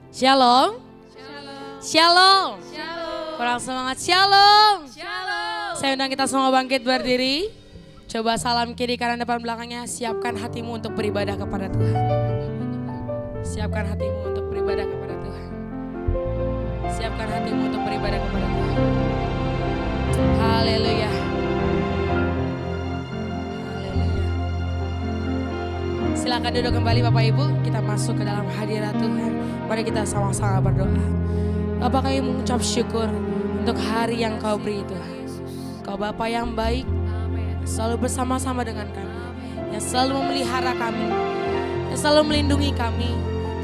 Shalom. Shalom. Kurang semangat. Shalom. Saya undang kita semua bangkit berdiri. Coba salam kiri kanan depan belakangnya. Siapkan hatimu untuk beribadah kepada Tuhan. Siapkan hatimu untuk beribadah kepada Tuhan. Siapkan hatimu untuk beribadah kepada Tuhan. Haleluya. Haleluya. Silakan duduk kembali Bapak Ibu. Kita masuk ke dalam hadirat Tuhan. Mari kita sama-sama berdoa. Bapak, kami mengucap syukur untuk hari yang Kau beri Tuhan. Kau Bapa yang baik, selalu bersama-sama dengan kami, yang selalu memelihara kami, yang selalu melindungi kami.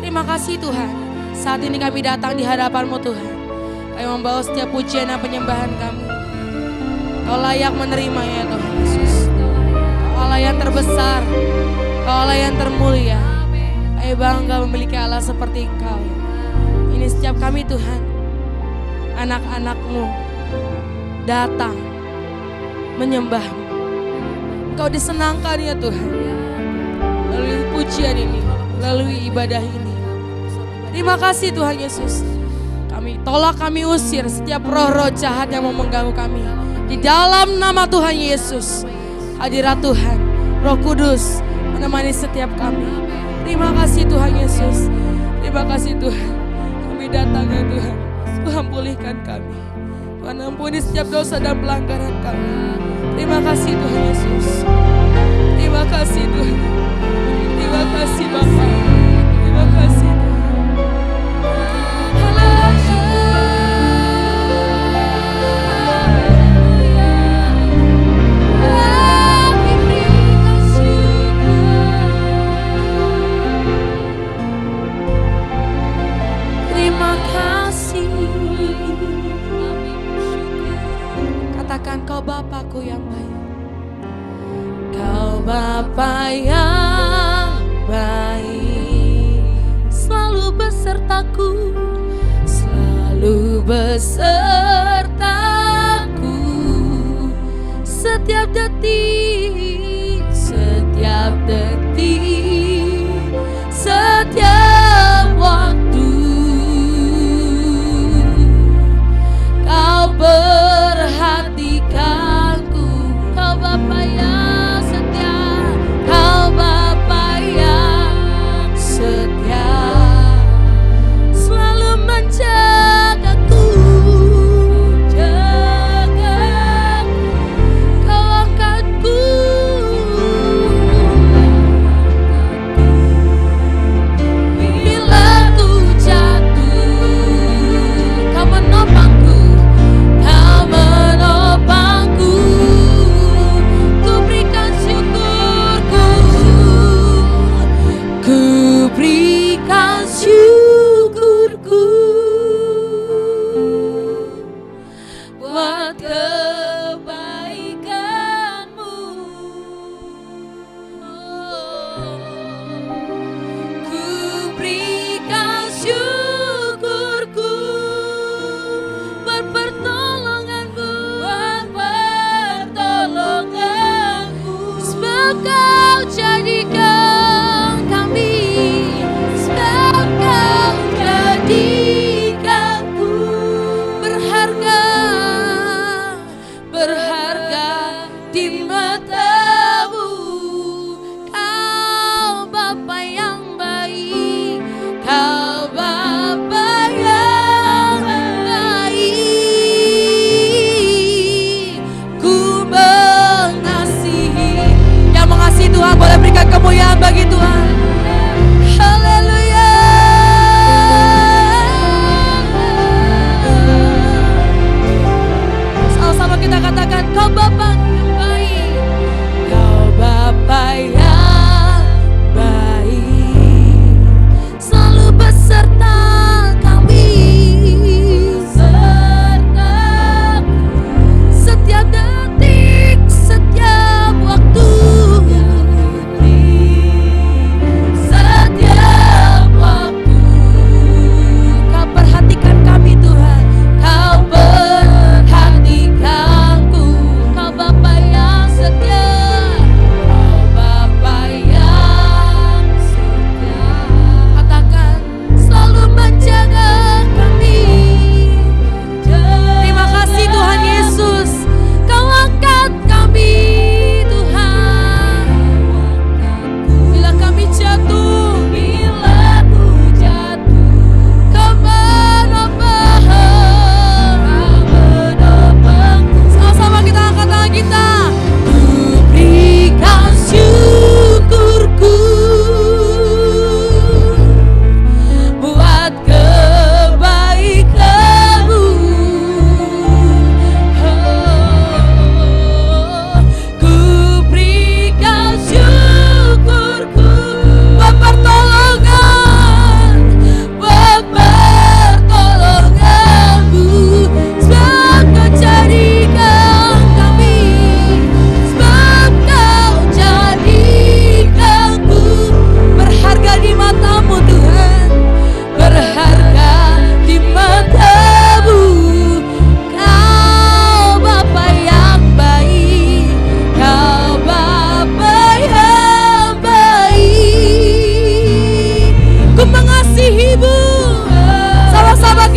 Terima kasih Tuhan, saat ini kami datang di hadapan-Mu Tuhan. Kami membawa setiap pujian dan penyembahan kami. Kau layak menerimanya Tuhan Yesus. Kau Allah yang terbesar, Kau Allah yang termulia. Kami bangga memiliki Allah seperti Engkau. Ini setiap kami Tuhan, anak-anak-Mu datang menyembah-Mu. Engkau disenangkan ya Tuhan, melalui pujian ini, melalui ibadah ini. Terima kasih Tuhan Yesus. Kami tolak, kami usir setiap roh-roh jahat yang mau mengganggu kami. Di dalam nama Tuhan Yesus, hadirat Tuhan, Roh Kudus menemani setiap kami. Terima kasih Tuhan Yesus. Terima kasih Tuhan. Kami datang ya Tuhan. Tuhan pulihkan kami. Tuhan ampuni setiap dosa dan pelanggaran kami. Terima kasih Tuhan Yesus. Terima kasih Tuhan. Terima kasih Bapa. Terima kasih Tuhan. Terima kasih. Katakan Kau Bapakku yang baik. Kau Bapa yang baik, selalu besertaku, selalu besertaku. Setiap detik, setiap detik, setiap waktu. Kau perhatikanku, Kau Bapa yang setia, Kau Bapa yang setia, selalu menjagaku, jagaku, Kau angkatku.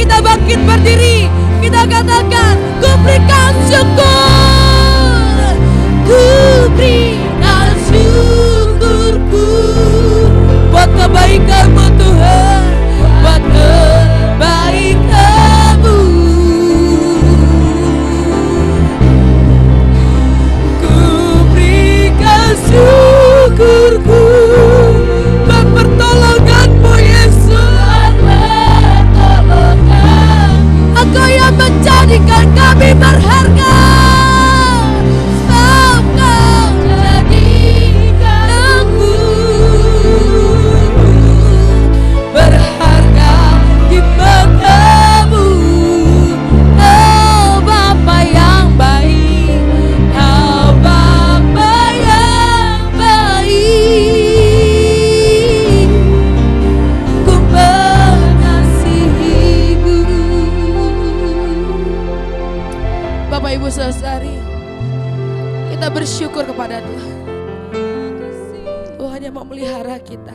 kita bangkit berdiri, kita katakan, ku berikan syukur, ku berikan syukurku buat kebaikan-Mu Tuhan, buat kebaikan-Mu. Ku berikan syukurku buat pertolongan-Mu Yesus, Engkau yang menjadikan kami berharga. Kita bersyukur kepada Tuhan. Tuhan yang memelihara kita,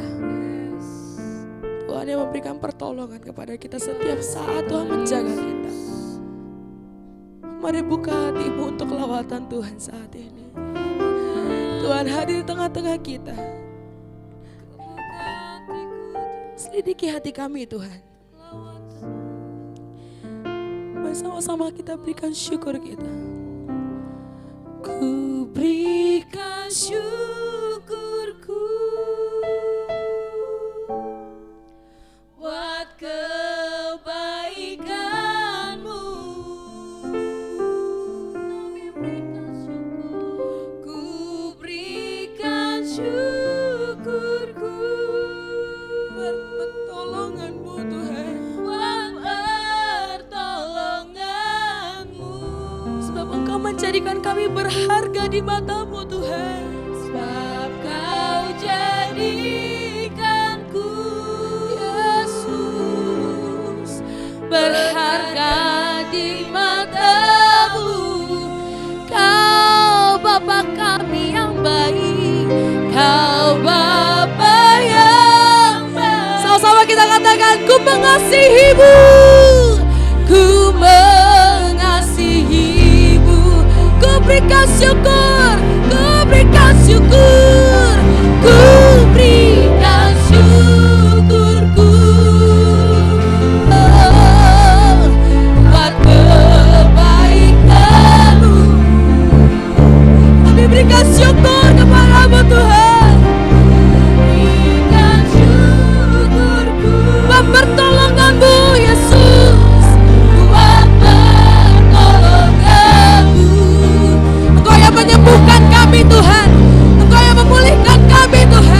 Tuhan yang memberikan pertolongan kepada kita setiap saat. Tuhan menjaga kita. Mari buka hatimu untuk lawatan Tuhan saat ini. Tuhan hadir di tengah-tengah kita. Selidiki hati kami Tuhan. Bersama-sama kita berikan syukur kita. Ku berikan syukurku buat kebaikan-Mu. Ku berikan syukurku buat pertolongan-Mu Tuhan, buat pertolongan-Mu. Sebab Engkau menjadikan kami berharga di mata-Mu Tuhan. Sebab Kau jadikanku Yesus berharga di mata-Mu. Kau Bapa kami yang baik, Kau Bapa yang baik. Sama-sama kita katakan, ku mengasihi-Mu, ku mengasihi-Mu. Ku berikan syukur, ku berikan syukur, ku berikan syukurku buat kebaikan-Mu. Kami berikan syukur kepada-Mu Tuhan. Berikan syukurku buat pertolongan-Mu Yesus, buat pertolongan-Mu. Engkau yang menyembuhkan kami Tuhan, Engkau yang memulihkan kami Tuhan.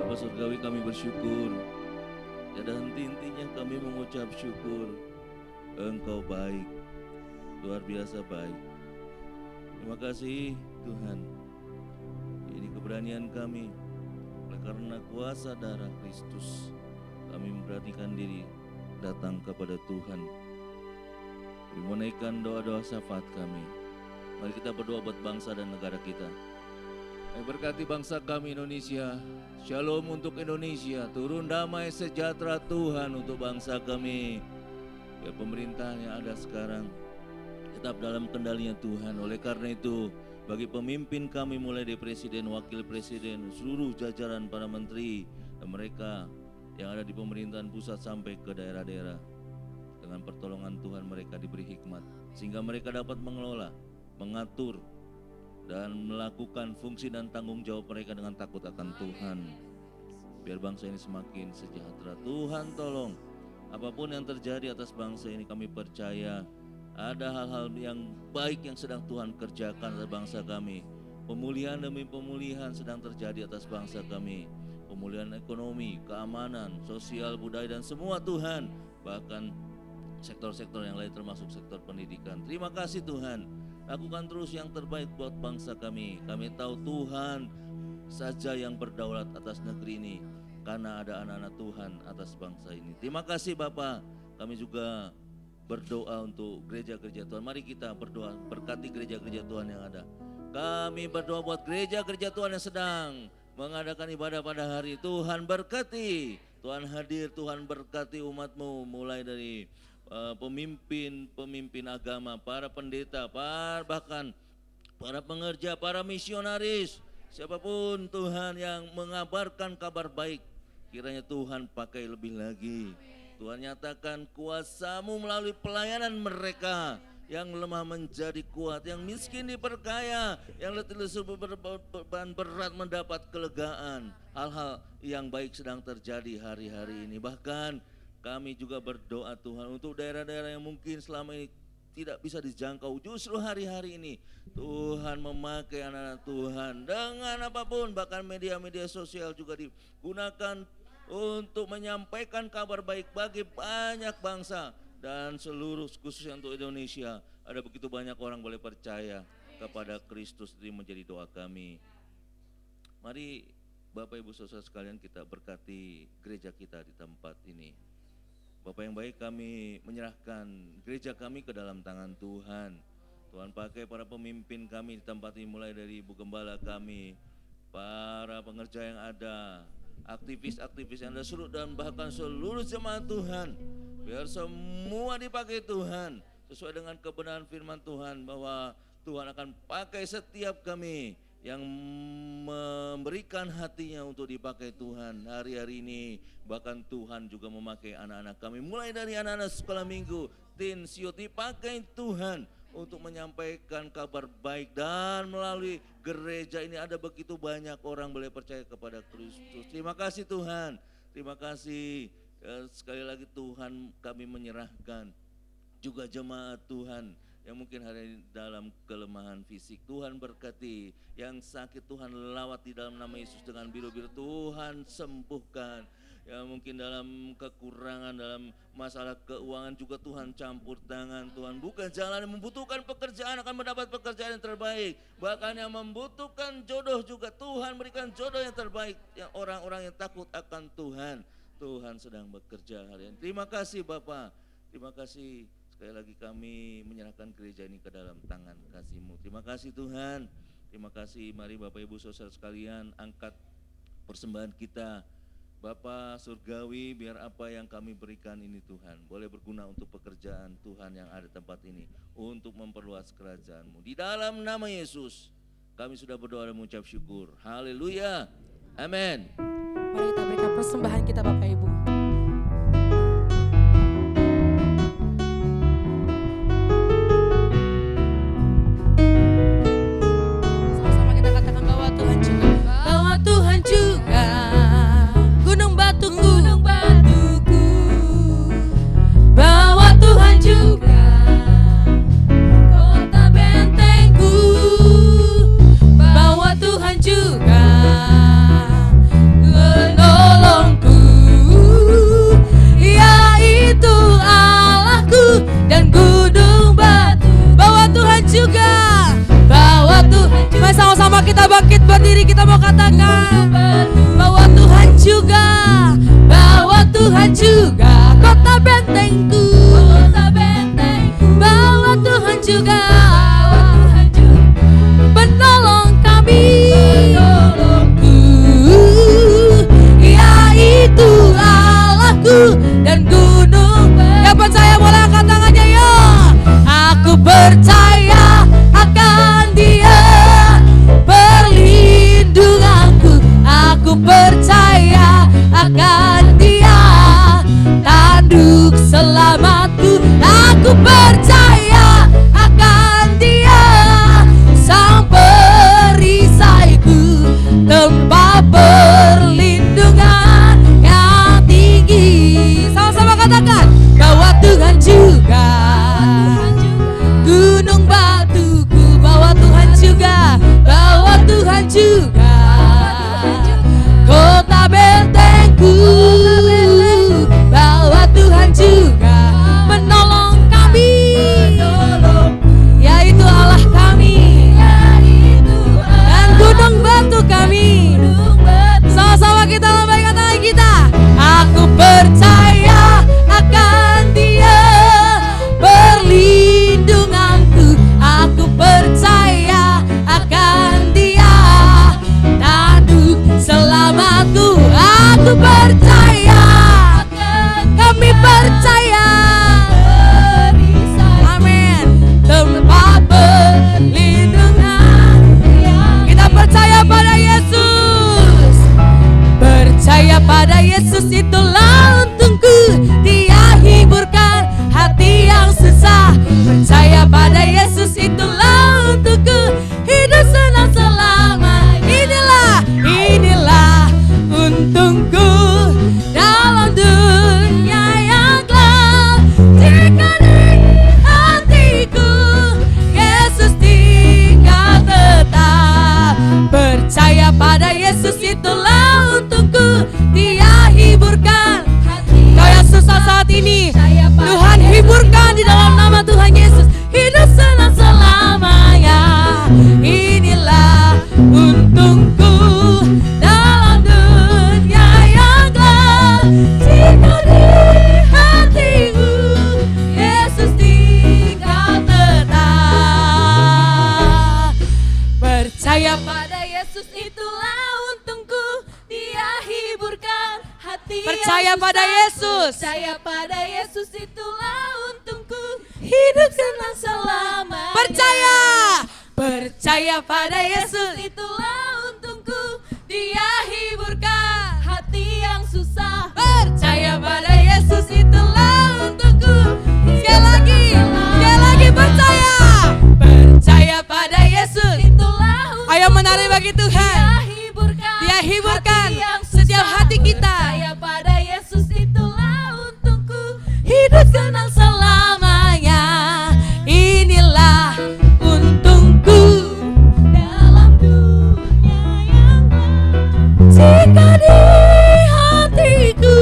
Bapa Surgawi, kami bersyukur. Tiada henti-hentinya kami mengucap syukur. Engkau baik, luar biasa baik. Terima kasih Tuhan. Ini keberanian kami, oleh karena kuasa darah Kristus, kami memberanikan diri datang kepada Tuhan, menaikkan doa-doa syafaat kami. Mari kita berdoa buat bangsa dan negara kita. Berkati bangsa kami Indonesia. Shalom untuk Indonesia. Turun damai sejahtera Tuhan untuk bangsa kami. Biar pemerintahan yang ada sekarang tetap dalam kendalinya Tuhan. Oleh karena itu, bagi pemimpin kami mulai dari presiden, wakil presiden, seluruh jajaran para menteri dan mereka yang ada di pemerintahan pusat sampai ke daerah-daerah, dengan pertolongan Tuhan mereka diberi hikmat sehingga mereka dapat mengelola, mengatur dan melakukan fungsi dan tanggung jawab mereka dengan takut akan Tuhan. Biar bangsa ini semakin sejahtera. Tuhan tolong, apapun yang terjadi atas bangsa ini, kami percaya ada hal-hal yang baik yang sedang Tuhan kerjakan atas bangsa kami. Pemulihan demi pemulihan sedang terjadi atas bangsa kami. Pemulihan ekonomi, keamanan, sosial, budaya dan semua Tuhan. Bahkan sektor-sektor yang lain termasuk sektor pendidikan. Terima kasih Tuhan. Lakukan terus yang terbaik buat bangsa kami. Kami tahu Tuhan saja yang berdaulat atas negeri ini, karena ada anak-anak Tuhan atas bangsa ini. Terima kasih Bapa. Kami juga berdoa untuk gereja-gereja Tuhan. Mari kita berdoa, berkati gereja-gereja Tuhan yang ada. Kami berdoa buat gereja-gereja Tuhan yang sedang mengadakan ibadah pada hari. Tuhan berkati, Tuhan hadir, Tuhan berkati umat-Mu, mulai dari pemimpin agama, para pendeta, bahkan para pengerja, para misionaris, siapapun Tuhan yang mengabarkan kabar baik, kiranya Tuhan pakai lebih lagi. Tuhan nyatakan kuasa-Mu melalui pelayanan mereka, yang lemah menjadi kuat, yang miskin diperkaya, yang letih lesu beban berat mendapat kelegaan. Hal-hal yang baik sedang terjadi hari-hari ini. Bahkan kami juga berdoa Tuhan untuk daerah-daerah yang mungkin selama ini tidak bisa dijangkau. Justru hari-hari ini Tuhan memakai anak-anak Tuhan dengan apapun, bahkan media-media sosial juga digunakan untuk menyampaikan kabar baik bagi banyak bangsa dan seluruh, khususnya untuk Indonesia. Ada begitu banyak orang boleh percaya kepada Kristus. Ini menjadi doa kami. Mari Bapak Ibu Saudara sekalian, kita berkati gereja kita di tempat ini. Bapak yang baik, kami menyerahkan gereja kami ke dalam tangan Tuhan. Tuhan pakai para pemimpin kami di tempat ini, mulai dari Ibu Gembala kami, para pengerja yang ada, aktivis-aktivis yang ada, dan bahkan seluruh jemaat Tuhan. Biar semua dipakai Tuhan sesuai dengan kebenaran firman Tuhan, bahwa Tuhan akan pakai setiap kami yang memberikan hatinya untuk dipakai Tuhan hari-hari ini. Bahkan Tuhan juga memakai anak-anak kami, mulai dari anak-anak sekolah minggu, teen, siot, dipakai Tuhan untuk menyampaikan kabar baik. Dan melalui gereja ini ada begitu banyak orang boleh percaya kepada Kristus. Terima kasih Tuhan, terima kasih. Sekali lagi Tuhan, kami menyerahkan juga jemaat Tuhan yang mungkin hari ini dalam kelemahan fisik. Tuhan berkati, yang sakit Tuhan lawat di dalam nama Yesus dengan biru-biru, Tuhan sembuhkan. Yang mungkin dalam kekurangan, dalam masalah keuangan juga Tuhan campur tangan. Tuhan buka jalan, yang membutuhkan pekerjaan akan mendapat pekerjaan yang terbaik. Bahkan yang membutuhkan jodoh juga Tuhan berikan jodoh yang terbaik. Yang orang-orang yang takut akan Tuhan, Tuhan sedang bekerja hari ini. Terima kasih Bapak, terima kasih. Sekali lagi kami menyerahkan gereja ini ke dalam tangan kasih-Mu. Terima kasih Tuhan, terima kasih. Mari Bapak Ibu Saudara sekalian, angkat persembahan kita. Bapa Surgawi, biar apa yang kami berikan ini Tuhan boleh berguna untuk pekerjaan Tuhan yang ada di tempat ini, untuk memperluas kerajaan-Mu. Di dalam nama Yesus kami sudah berdoa dan mengucap syukur. Haleluya, amin. Mari kita berikan persembahan kita Bapak Ibu. Sama-sama kita katakan bahwa Tuhan juga, bahwa Tuhan juga gunung batuku, bahwa Tuhan juga kota bentengku, bahwa Tuhan juga bangkit berdiri, kita mau katakan bahwa Tuhan juga, bahwa Tuhan juga kota bentengku, bahwa Tuhan juga penolong kami, yaitu Allahku dan gunung. Yang percaya boleh angkat tangannya ya. Aku percaya akan Dia, perlindunganku. Aku percaya akan Dia, tanduk selamatku. Aku percaya akan Dia, sang perisaiku, tempat perlindungan yang tinggi. Sama-sama katakan bahwa Tuhan juga gunung batuku, bahwa Tuhan juga, bahwa Tuhan juga kota bentengku, bahwa Tuhan juga menolong kami, yaitu Allah kami dan gunung batu kami. Sama-sama kita lambaikan tangan kita. Aku percaya akan Dia, perlindunganku. Aku percaya akan Dia, tanduk selamatku. Aku percaya, kami percaya, amin, tempat perlindungan. Kita percaya pada Yesus, percaya pada Yesus, itulah untungku. Dia hiburkan hati yang susah. Percaya pada Yesus, itulah untungku. Hidup senang selama. Inilah untungku dalam dunia yang gelap. Jika di hatiku Yesus tinggal tetap. Percaya pada Yesus, itulah untungku. Dia hiburkan kau yang susah saat ini. Tuhan hiburkan di dalam nama Tuhan Yesus. Hidup senang selamanya. Inilah untungku dalam dunia yang gelap. Jika di hatiku Yesus tinggal tetap. Percaya pada Yesus, itulah untungku. Dia hiburkan hati. Percaya pada Yesus. Percaya pada Yesus, itulah untungku. Hidup senang selamanya. Percaya pada Yesus, itulah untungku. Dia hiburkan hati yang susah. Percaya pada Yesus, itulah untungku. Sekali lagi percaya. Percaya pada Yesus, itulah untungku. Ayo menari bagi Tuhan. Dia hiburkan setiap hati kita. Percaya pada Yesus, itulah untungku. Hidup senang selamanya. Inilah untungku dalam dunia yang gelap. Jika di hatiku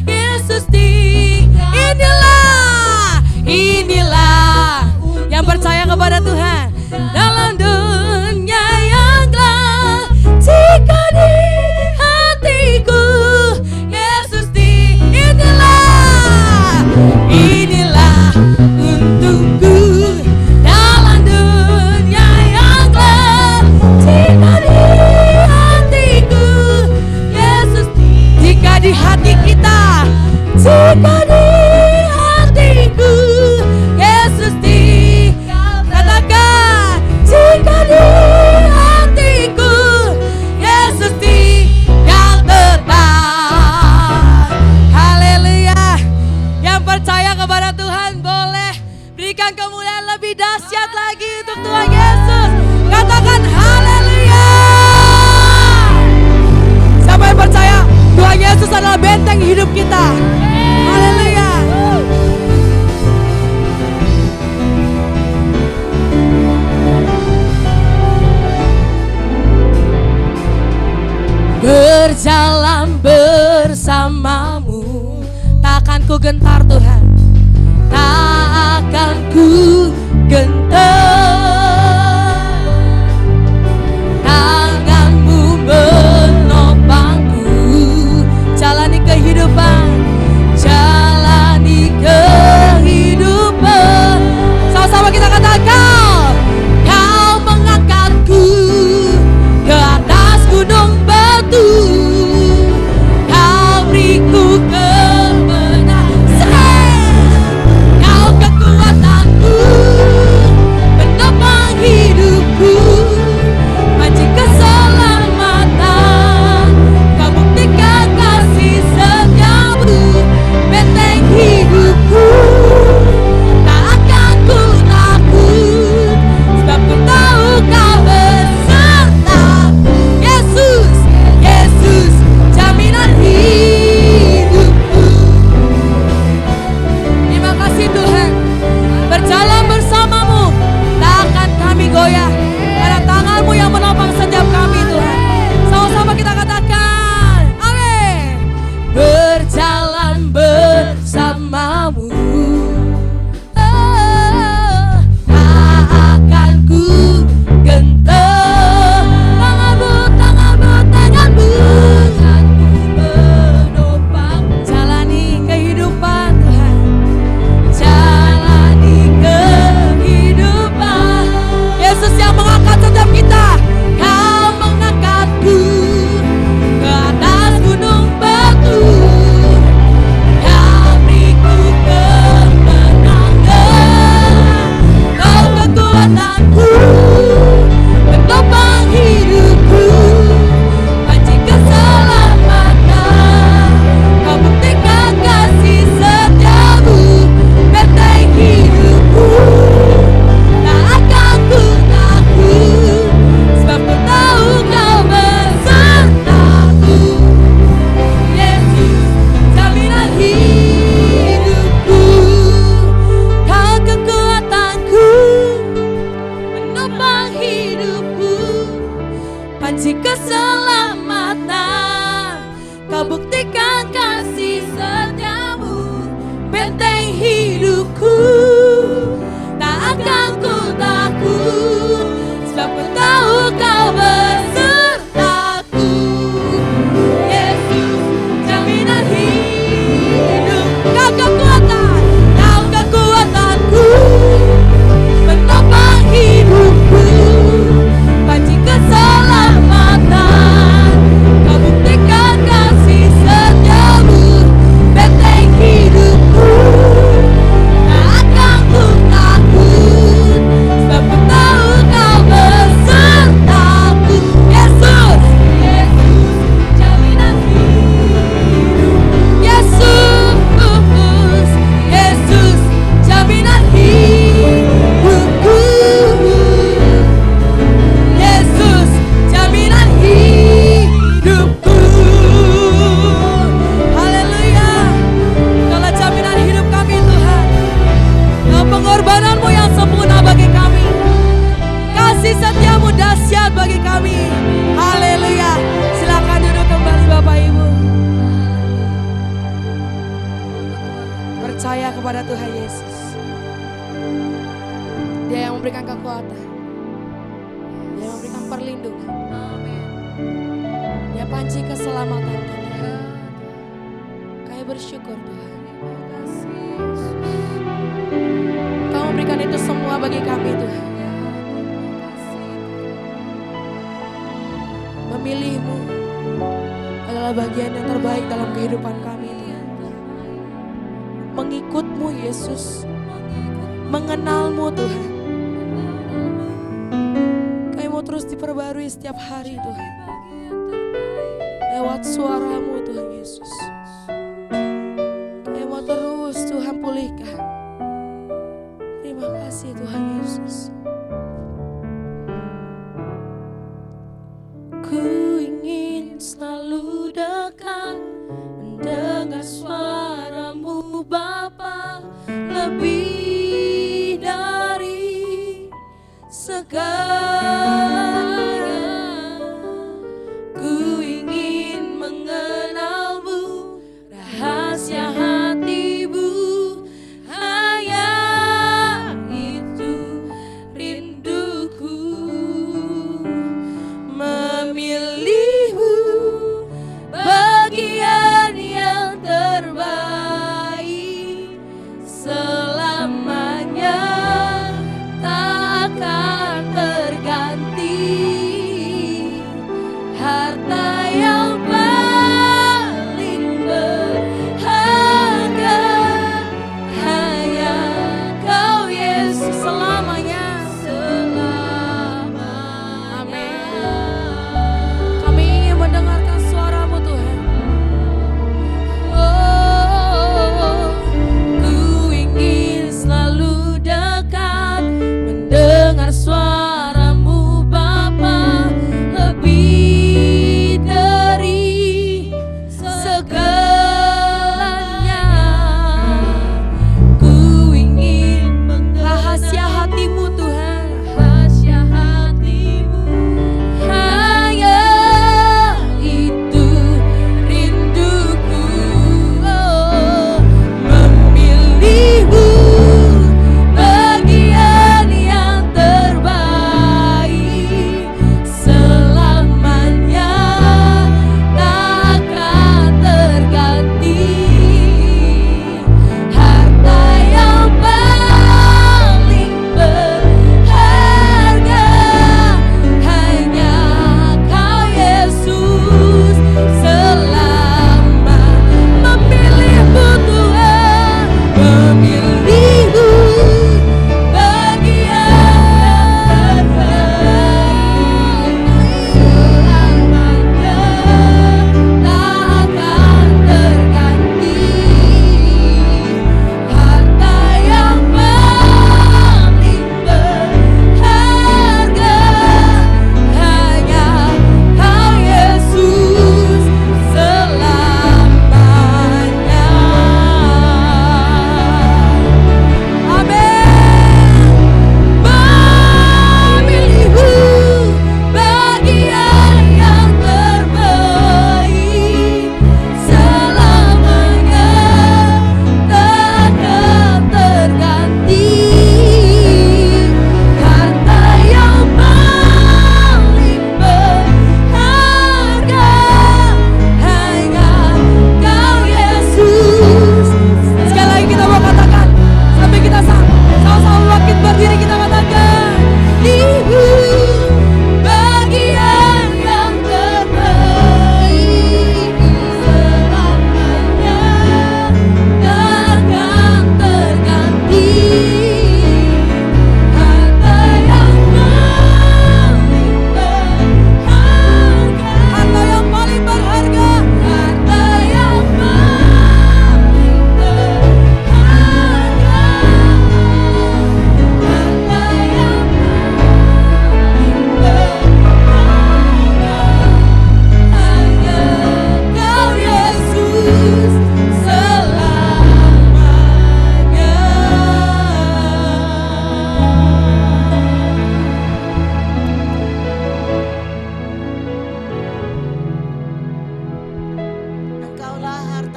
Yesus tinggal. Inilah yang percaya kepada Tuhan dalam dunia yang gelap. Jika di hatiku Yesus inilah untungku dalam dunia yang gelap. Jika di hatiku Yesus, jika di hati kita, jika di hatiku Yesus tinggal. Katakan, jika di hatiku Yesus tinggal tetap. Haleluya. Yang percaya kepada Tuhan boleh berikan kemuliaan lebih dahsyat lagi untuk Tuhan Yesus. Katakan haleluya. Siapa yang percaya Tuhan Yesus adalah benteng hidup kita? Haleluya. Berjalan bersamamu, takkan ku gentar Tuhan, takkan ku gentar. Kau buktikan kasih setiamu, benteng hidupku. Tak akan ku takut, sebab ku tahu kau besertaku. Yesus, jaminan hidup. Kau kekuatan, kau kekuatanku, menopang hidupku, panci keselamatan. Kau buktikan kasih setiamu, benteng hidupku. Tak akan ku takut, sebab ku tahu kau besertaku. Yesus, Yesus, jaminan hidup. Yesus, Yesus, jaminan hidupku. Yesus, jaminan hidupku. Haleluya. Kaulah jaminan hidup kami Tuhan. Kau pengorbananmu yang sempurna bagi kami. Kasih setiamu dahsyat bagi kami. Haleluya. Silakan duduk kembali Bapak Ibu. Percaya kepada Tuhan Yesus. Dia yang memberikan kekuatan. Dia yang memberikan perlindungan. Dia panci keselamatan kita. Kami bersyukur Tuhan. Kau memberikan itu semua bagi kami Tuhan. Memilihmu adalah bagian yang terbaik dalam kehidupan kami Tuhan. Mengikutmu Yesus, mengenalmu Tuhan. Kami mau terus diperbarui setiap hari Tuhan. Lewat suaramu Tuhan Yesus. Kami mau terus Tuhan pulihkan. Terima kasih Tuhan Yesus. Ku ingin selalu dekat, mendengar suaramu Bapa, lebih dari segalanya. Ku ingin mengenalmu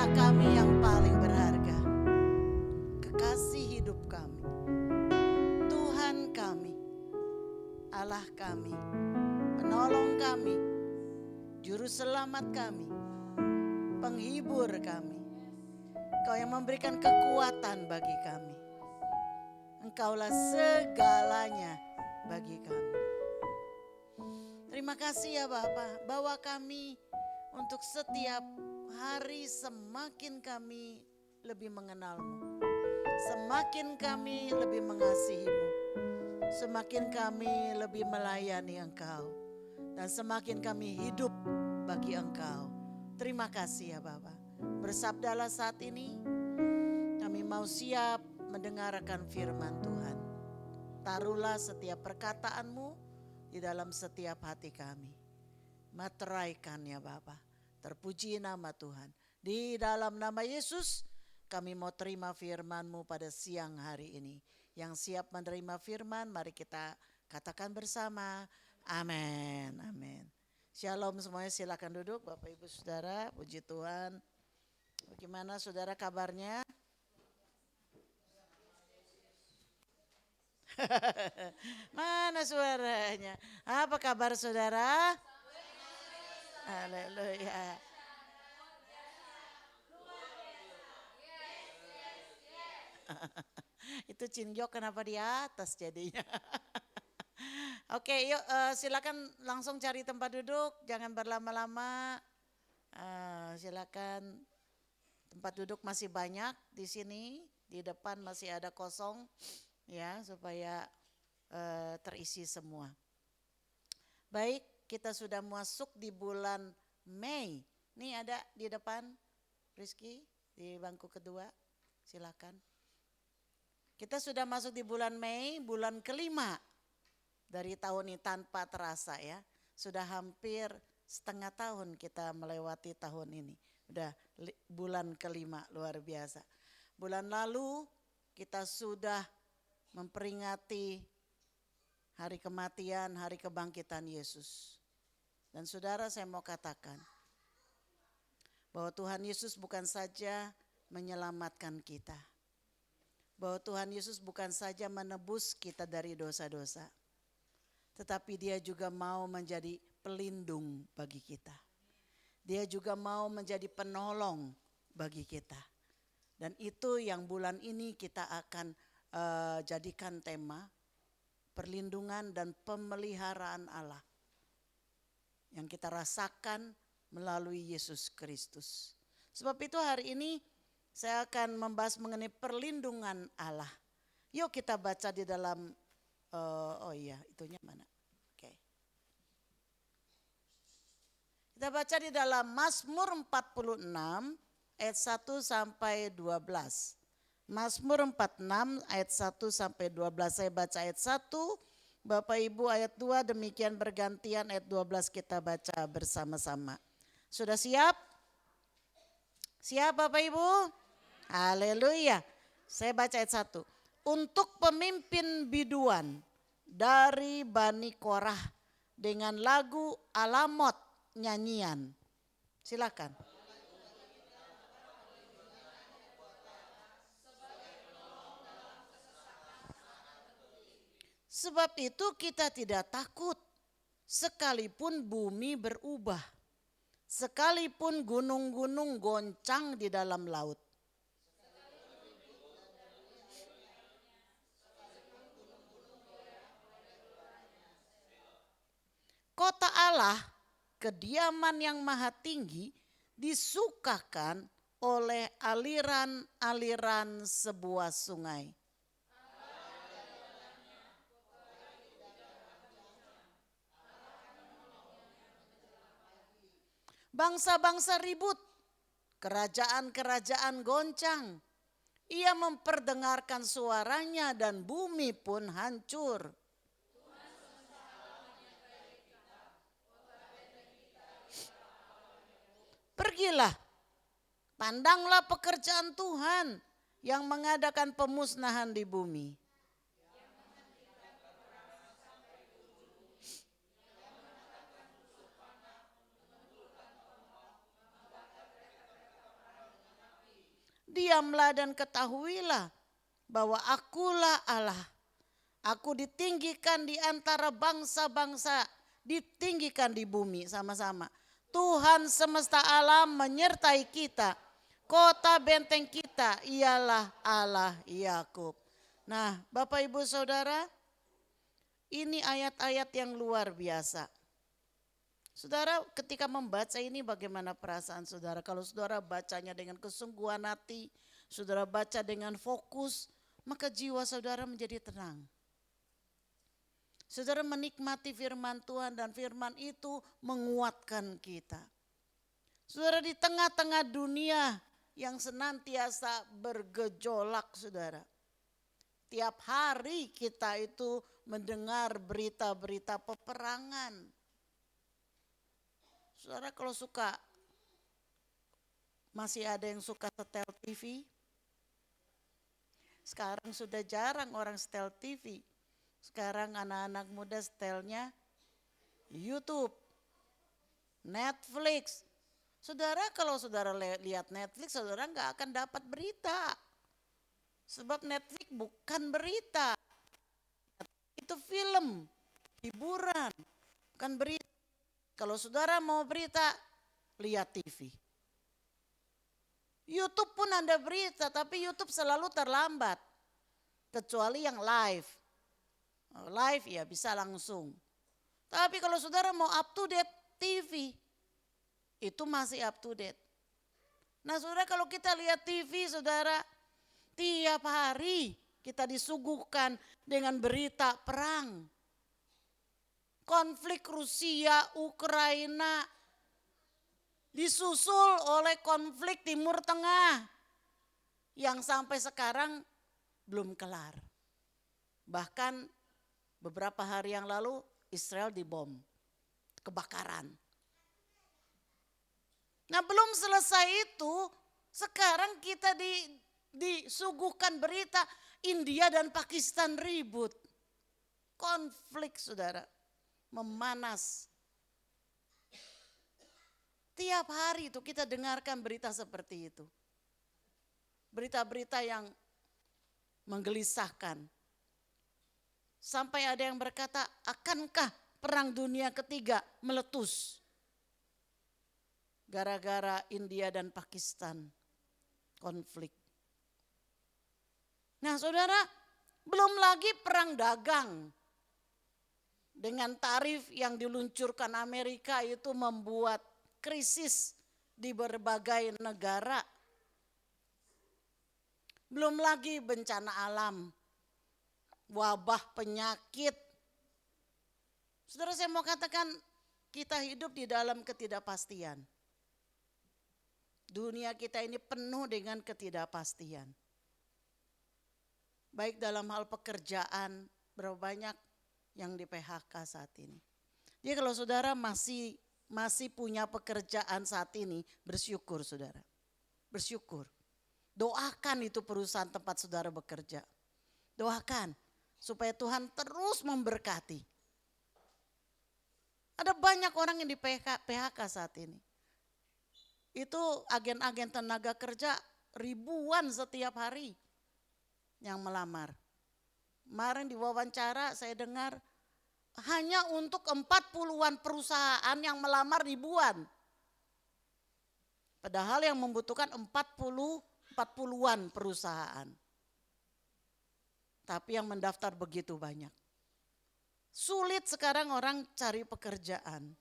Allah kami yang paling berharga, kekasih hidup kami, Tuhan kami, Allah kami, penolong kami, juru selamat kami, penghibur kami. Engkau yang memberikan kekuatan bagi kami. Engkaulah segalanya bagi kami. Terima kasih ya Bapa, bahwa kami untuk setiap hari semakin kami lebih mengenal-Mu. Semakin kami lebih mengasihi-Mu. Semakin kami lebih melayani Engkau. Dan semakin kami hidup bagi Engkau. Terima kasih ya Bapa. Bersabdalah saat ini, kami mau siap mendengarkan firman Tuhan. Taruhlah setiap perkataan-Mu di dalam setiap hati kami. Materaikan ya Bapa. Terpuji nama Tuhan. Di dalam nama Yesus kami mau terima firman-Mu pada siang hari ini. Yang siap menerima firman, mari kita katakan bersama. Amin, amin. Shalom semuanya, silakan duduk Bapak Ibu Saudara, puji Tuhan. Bagaimana saudara kabarnya? Mana suaranya? Apa kabar saudara? Haleluya. Itu Cinjok kenapa di atas jadinya? Oke, yuk silakan langsung cari tempat duduk, jangan berlama-lama. Silakan, tempat duduk masih banyak di sini, di depan masih ada kosong, ya supaya terisi semua. Baik, kita sudah masuk di bulan Mei. Nih ada di depan, Rizky di bangku kedua, silakan. Kita sudah masuk di bulan Mei, bulan kelima dari tahun ini tanpa terasa ya. Sudah hampir setengah tahun kita melewati tahun ini. Udah bulan kelima, luar biasa. Bulan lalu kita sudah memperingati hari kematian, hari kebangkitan Yesus. Dan saudara, saya mau katakan bahwa Tuhan Yesus bukan saja menyelamatkan kita. Bahwa Tuhan Yesus bukan saja menebus kita dari dosa-dosa. Tetapi dia juga mau menjadi pelindung bagi kita. Dia juga mau menjadi penolong bagi kita. Dan itu yang bulan ini kita akan jadikan tema, perlindungan dan pemeliharaan Allah. Yang kita rasakan melalui Yesus Kristus. Sebab itu hari ini saya akan membahas mengenai perlindungan Allah. Yuk kita baca di dalam, itunya mana? Oke. Kita baca di dalam Mazmur 46 ayat 1 sampai 12. Mazmur 46 ayat 1 sampai 12. Saya baca ayat 1, Bapak Ibu ayat 2, demikian bergantian ayat 12 kita baca bersama-sama. Sudah siap? Siap Bapak Ibu? Haleluya. Saya baca ayat 1. Untuk pemimpin biduan dari Bani Korah dengan lagu Alamot nyanyian. Silakan. Sebab itu kita tidak takut sekalipun bumi berubah, sekalipun gunung-gunung goncang di dalam laut. Kota Allah, kediaman yang maha tinggi, disukakan oleh aliran-aliran sebuah sungai. Bangsa-bangsa ribut, kerajaan-kerajaan goncang. Ia memperdengarkan suaranya dan bumi pun hancur. Pergilah, pandanglah pekerjaan Tuhan yang mengadakan pemusnahan di bumi. Diamlah dan ketahuilah bahwa akulah Allah. Aku ditinggikan di antara bangsa-bangsa, ditinggikan di bumi sama-sama. Tuhan semesta alam menyertai kita. Kota benteng kita ialah Allah Yakub. Nah, Bapak Ibu Saudara, ini ayat-ayat yang luar biasa. Saudara ketika membaca ini bagaimana perasaan saudara? Kalau saudara bacanya dengan kesungguhan hati, saudara baca dengan fokus, maka jiwa saudara menjadi tenang. Saudara menikmati firman Tuhan dan firman itu menguatkan kita. Saudara di tengah-tengah dunia yang senantiasa bergejolak saudara. Tiap hari kita itu mendengar berita-berita peperangan. Saudara kalau suka, masih ada yang suka setel TV. Sekarang sudah jarang orang setel TV. Sekarang anak-anak muda setelnya YouTube, Netflix. Saudara kalau saudara lihat Netflix, saudara nggak akan dapat berita. Sebab Netflix bukan berita. Itu film, hiburan, bukan berita. Kalau saudara mau berita, lihat TV. YouTube pun ada berita, tapi YouTube selalu terlambat. Kecuali yang live. Live ya bisa langsung. Tapi kalau saudara mau up to date TV, itu masih up to date. Nah saudara kalau kita lihat TV saudara, tiap hari kita disuguhkan dengan berita perang. Konflik Rusia, Ukraina, disusul oleh konflik Timur Tengah yang sampai sekarang belum kelar. Bahkan beberapa hari yang lalu Israel dibom, kebakaran. Nah belum selesai itu, sekarang kita disuguhkan berita India dan Pakistan ribut. Konflik saudara, memanas. Tiap hari itu kita dengarkan berita seperti itu. Berita-berita yang menggelisahkan. Sampai ada yang berkata, akankah perang dunia ketiga meletus? Gara-gara India dan Pakistan konflik. Nah saudara, belum lagi perang dagang. Dengan tarif yang diluncurkan Amerika itu membuat krisis di berbagai negara. Belum lagi bencana alam, wabah penyakit. Saudara saya mau katakan kita hidup di dalam ketidakpastian. Dunia kita ini penuh dengan ketidakpastian. Baik dalam hal pekerjaan, berapa banyak yang di PHK saat ini. Jadi kalau saudara masih punya pekerjaan saat ini, bersyukur saudara. Bersyukur. Doakan itu perusahaan tempat saudara bekerja. Doakan supaya Tuhan terus memberkati. Ada banyak orang yang di PHK saat ini. Itu agen-agen tenaga kerja ribuan setiap hari yang melamar. Kemarin di wawancara saya dengar hanya untuk 40-an perusahaan yang melamar ribuan. Padahal yang membutuhkan 40-an perusahaan. Tapi yang mendaftar begitu banyak. Sulit sekarang orang cari pekerjaan.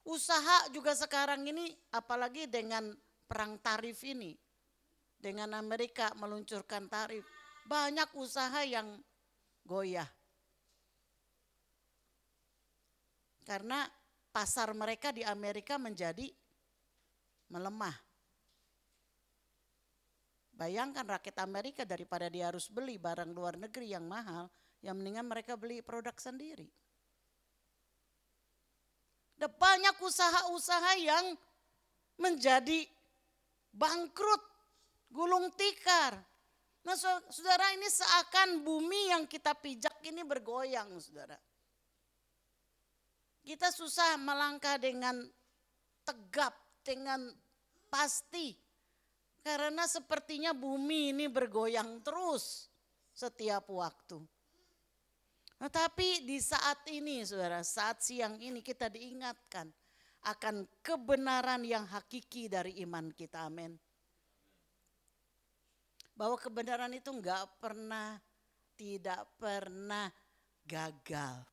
Usaha juga sekarang ini apalagi dengan perang tarif ini. Dengan Amerika meluncurkan tarif. Banyak usaha yang goyah. Karena pasar mereka di Amerika menjadi melemah. Bayangkan rakyat Amerika daripada dia harus beli barang luar negeri yang mahal, yang mendingan mereka beli produk sendiri. Ada banyak usaha-usaha yang menjadi bangkrut, gulung tikar. Nah saudara ini seakan bumi yang kita pijak ini bergoyang saudara. Kita susah melangkah dengan tegap, dengan pasti. Karena sepertinya bumi ini bergoyang terus setiap waktu. Tetapi di saat ini saudara, saat siang ini kita diingatkan akan kebenaran yang hakiki dari iman kita, amin. Bahwa kebenaran itu tidak pernah gagal.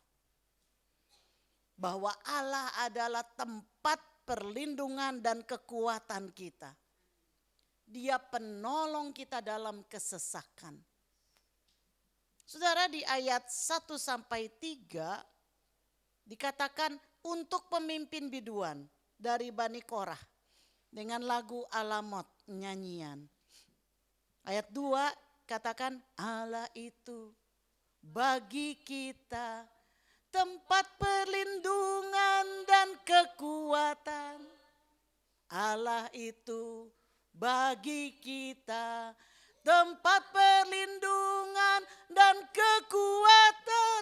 Bahwa Allah adalah tempat perlindungan dan kekuatan kita. Dia penolong kita dalam kesesakan. Saudara, di ayat 1 sampai 3 dikatakan untuk pemimpin biduan dari Bani Korah dengan lagu Alamot nyanyian. Ayat 2 katakan Allah itu bagi kita tempat perlindungan dan kekuatan. Allah itu bagi kita tempat perlindungan dan kekuatan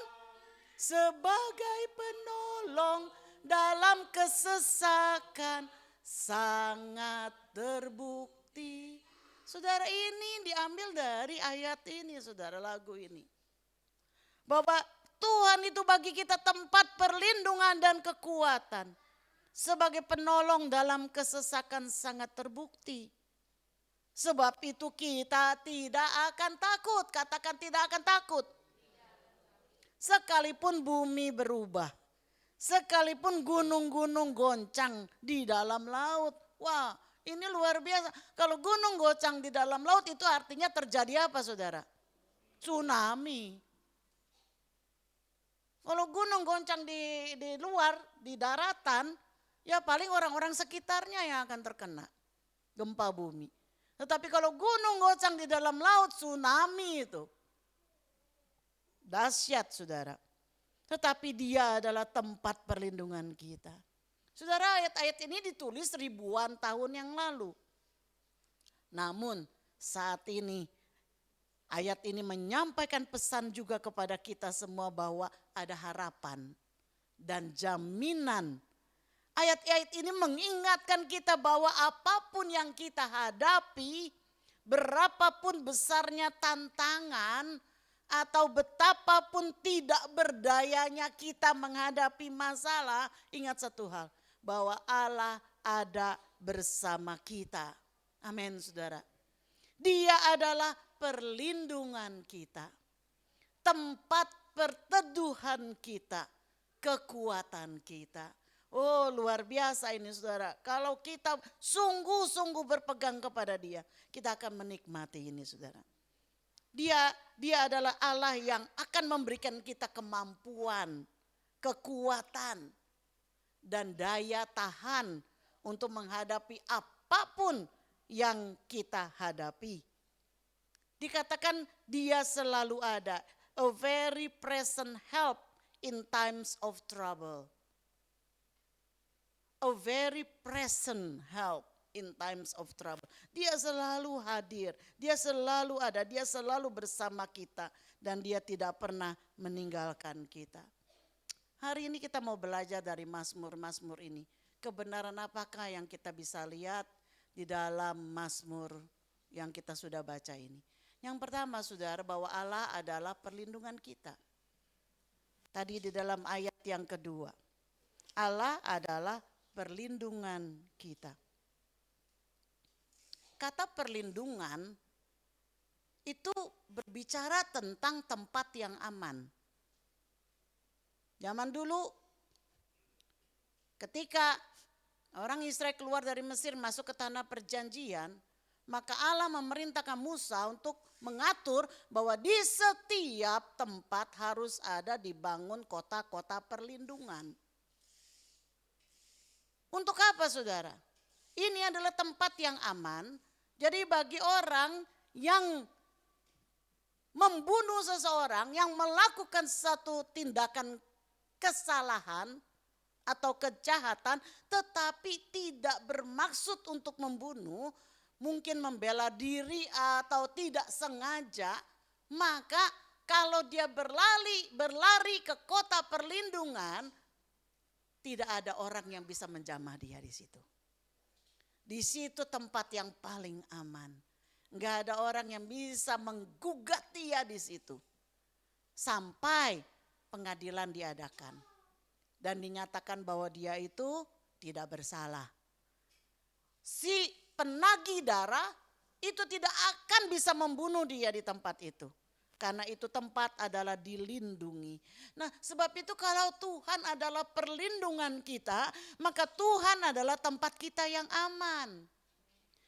sebagai penolong dalam kesesakan sangat terbukti. Saudara, ini diambil dari ayat ini, saudara, lagu ini. Bahwa Tuhan itu bagi kita tempat perlindungan dan kekuatan sebagai penolong dalam kesesakan sangat terbukti. Sebab itu kita tidak akan takut. Katakan tidak akan takut. Sekalipun bumi berubah. Sekalipun gunung-gunung goncang di dalam laut. Wah, ini luar biasa. Kalau gunung goncang di dalam laut itu artinya terjadi apa, saudara? Tsunami. Kalau gunung goncang di luar, di daratan, ya paling orang-orang sekitarnya yang akan terkena gempa bumi. Tetapi kalau gunung goncang di dalam laut, tsunami itu dahsyat, saudara. Tetapi dia adalah tempat perlindungan kita. Saudara, ayat-ayat ini ditulis ribuan tahun yang lalu. Namun saat ini ayat ini menyampaikan pesan juga kepada kita semua bahwa ada harapan dan jaminan. Ayat-ayat ini mengingatkan kita bahwa apapun yang kita hadapi, berapapun besarnya tantangan atau betapapun tidak berdayanya kita menghadapi masalah, ingat satu hal, bahwa Allah ada bersama kita. Amin, saudara. Dia adalah perlindungan kita, tempat perteduhan kita, kekuatan kita. Oh, luar biasa ini, saudara. Kalau kita sungguh-sungguh berpegang kepada dia, kita akan menikmati ini, saudara. Dia adalah Allah yang akan memberikan kita kemampuan, kekuatan, dan daya tahan untuk menghadapi apapun yang kita hadapi. Dikatakan dia selalu ada, a very present help in times of trouble. A very present help in times of trouble. Dia selalu hadir, dia selalu ada, dia selalu bersama kita dan dia tidak pernah meninggalkan kita. Hari ini kita mau belajar dari Mazmur-Mazmur ini. Kebenaran apakah yang kita bisa lihat di dalam Mazmur yang kita sudah baca ini? Yang pertama, saudara, bahwa Allah adalah perlindungan kita. Tadi di dalam ayat yang kedua, Allah adalah perlindungan kita. Kata perlindungan itu berbicara tentang tempat yang aman. Zaman dulu ketika orang Israel keluar dari Mesir masuk ke tanah perjanjian, maka Allah memerintahkan Musa untuk mengatur bahwa di setiap tempat harus ada dibangun kota-kota perlindungan. Untuk apa, saudara? Ini adalah tempat yang aman. Jadi bagi orang yang membunuh seseorang, yang melakukan satu tindakan kesalahan atau kejahatan, tetapi tidak bermaksud untuk membunuh, mungkin membela diri atau tidak sengaja, maka kalau dia berlari ke kota perlindungan, tidak ada orang yang bisa menjamah dia di situ. Di situ tempat yang paling aman. Enggak ada orang yang bisa menggugat dia di situ. Sampai pengadilan diadakan. Dan dinyatakan bahwa dia itu tidak bersalah. Si penagih darah itu tidak akan bisa membunuh dia di tempat itu. Karena itu tempat adalah dilindungi. Nah, sebab itu kalau Tuhan adalah perlindungan kita, maka Tuhan adalah tempat kita yang aman.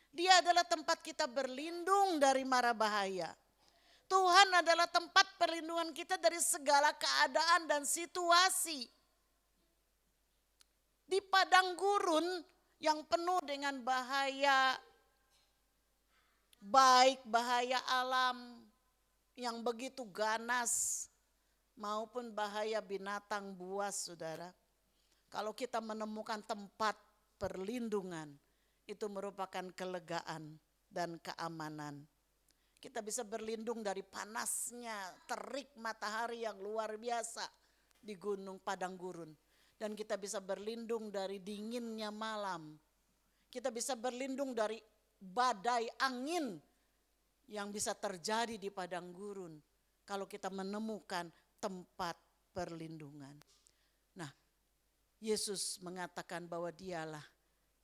Dia adalah tempat kita berlindung dari mara bahaya. Tuhan adalah tempat perlindungan kita dari segala keadaan dan situasi. Di padang gurun yang penuh dengan bahaya, baik bahaya alam yang begitu ganas maupun bahaya binatang buas, saudara. Kalau kita menemukan tempat perlindungan, itu merupakan kelegaan dan keamanan. Kita bisa berlindung dari panasnya terik matahari yang luar biasa di gunung padang gurun. Dan kita bisa berlindung dari dinginnya malam. Kita bisa berlindung dari badai angin yang bisa terjadi di padang gurun kalau kita menemukan tempat perlindungan. Nah, Yesus mengatakan bahwa dialah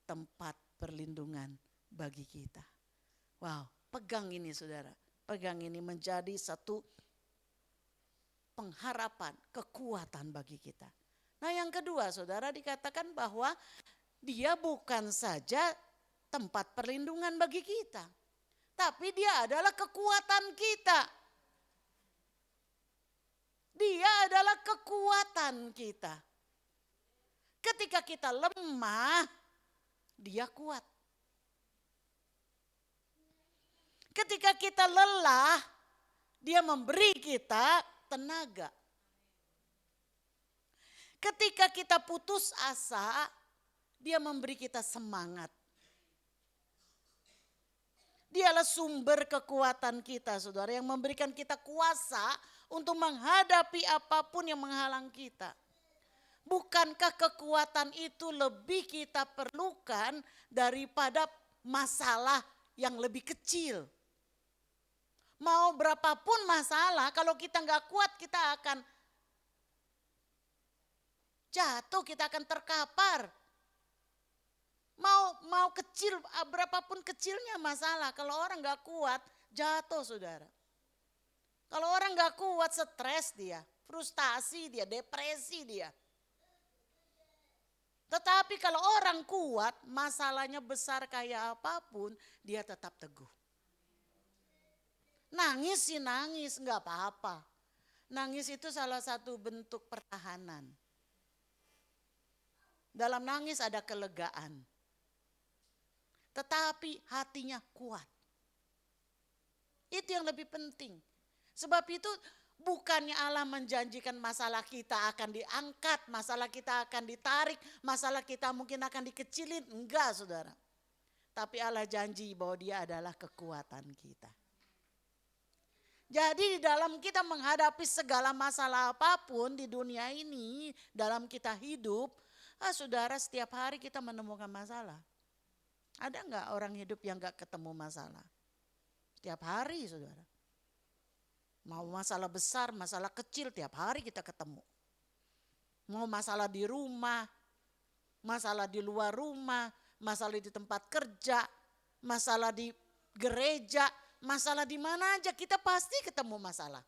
tempat perlindungan bagi kita. Wow, pegang ini saudara. Pegang ini menjadi satu pengharapan, kekuatan bagi kita. Nah, yang kedua saudara, dikatakan bahwa dia bukan saja tempat perlindungan bagi kita, tapi dia adalah kekuatan kita. Dia adalah kekuatan kita. Ketika kita lemah, dia kuat. Ketika kita lelah, dia memberi kita tenaga. Ketika kita putus asa, dia memberi kita semangat. Dialah sumber kekuatan kita, saudara, yang memberikan kita kuasa untuk menghadapi apapun yang menghalang kita. Bukankah kekuatan itu lebih kita perlukan daripada masalah yang lebih kecil? Mau berapapun masalah, kalau kita nggak kuat, kita akan jatuh, kita akan terkapar. Mau kecil, berapapun kecilnya masalah, kalau orang gak kuat, jatuh saudara. Kalau orang gak kuat, stres dia, frustasi dia, depresi dia. Tetapi kalau orang kuat, masalahnya besar kayak apapun, dia tetap teguh. Nangis sih nangis, gak apa-apa. Nangis itu salah satu bentuk pertahanan. Dalam nangis ada kelegaan. Tetapi hatinya kuat. Itu yang lebih penting. Sebab itu bukannya Allah menjanjikan masalah kita akan diangkat, masalah kita akan ditarik, masalah kita mungkin akan dikecilin. Enggak saudara. Tapi Allah janji bahwa dia adalah kekuatan kita. Jadi di dalam kita menghadapi segala masalah apapun di dunia ini, dalam kita hidup, saudara, setiap hari kita menemukan masalah. Ada enggak orang hidup yang enggak ketemu masalah? Setiap hari saudara. Mau masalah besar, masalah kecil, tiap hari kita ketemu. Mau masalah di rumah, masalah di luar rumah, masalah di tempat kerja, masalah di gereja, masalah di mana aja kita pasti ketemu masalah.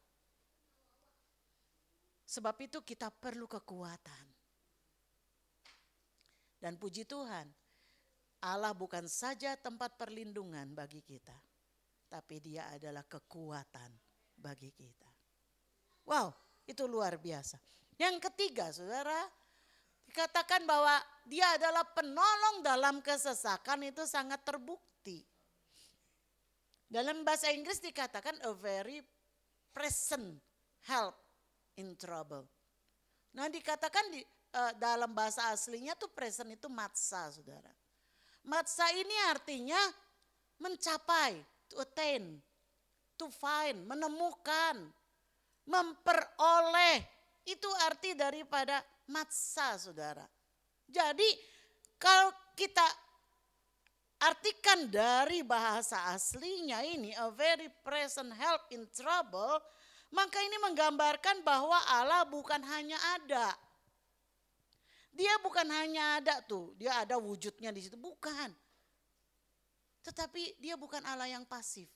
Sebab itu kita perlu kekuatan. Dan puji Tuhan, Allah bukan saja tempat perlindungan bagi kita, tapi dia adalah kekuatan bagi kita. Wow, itu luar biasa. Yang ketiga saudara, dikatakan bahwa dia adalah penolong dalam kesesakan, itu sangat terbukti. Dalam bahasa Inggris dikatakan a very present help in trouble. Nah dikatakan dalam bahasa aslinya tuh present itu matsa saudara. Matsa ini artinya mencapai, to attain, to find, menemukan, memperoleh. Itu arti daripada matsa saudara. Jadi kalau kita artikan dari bahasa aslinya ini, a very present help in trouble, maka ini menggambarkan bahwa Allah bukan hanya ada. Dia bukan hanya ada tuh, dia ada wujudnya di situ, bukan. Tetapi dia bukan Allah yang pasif,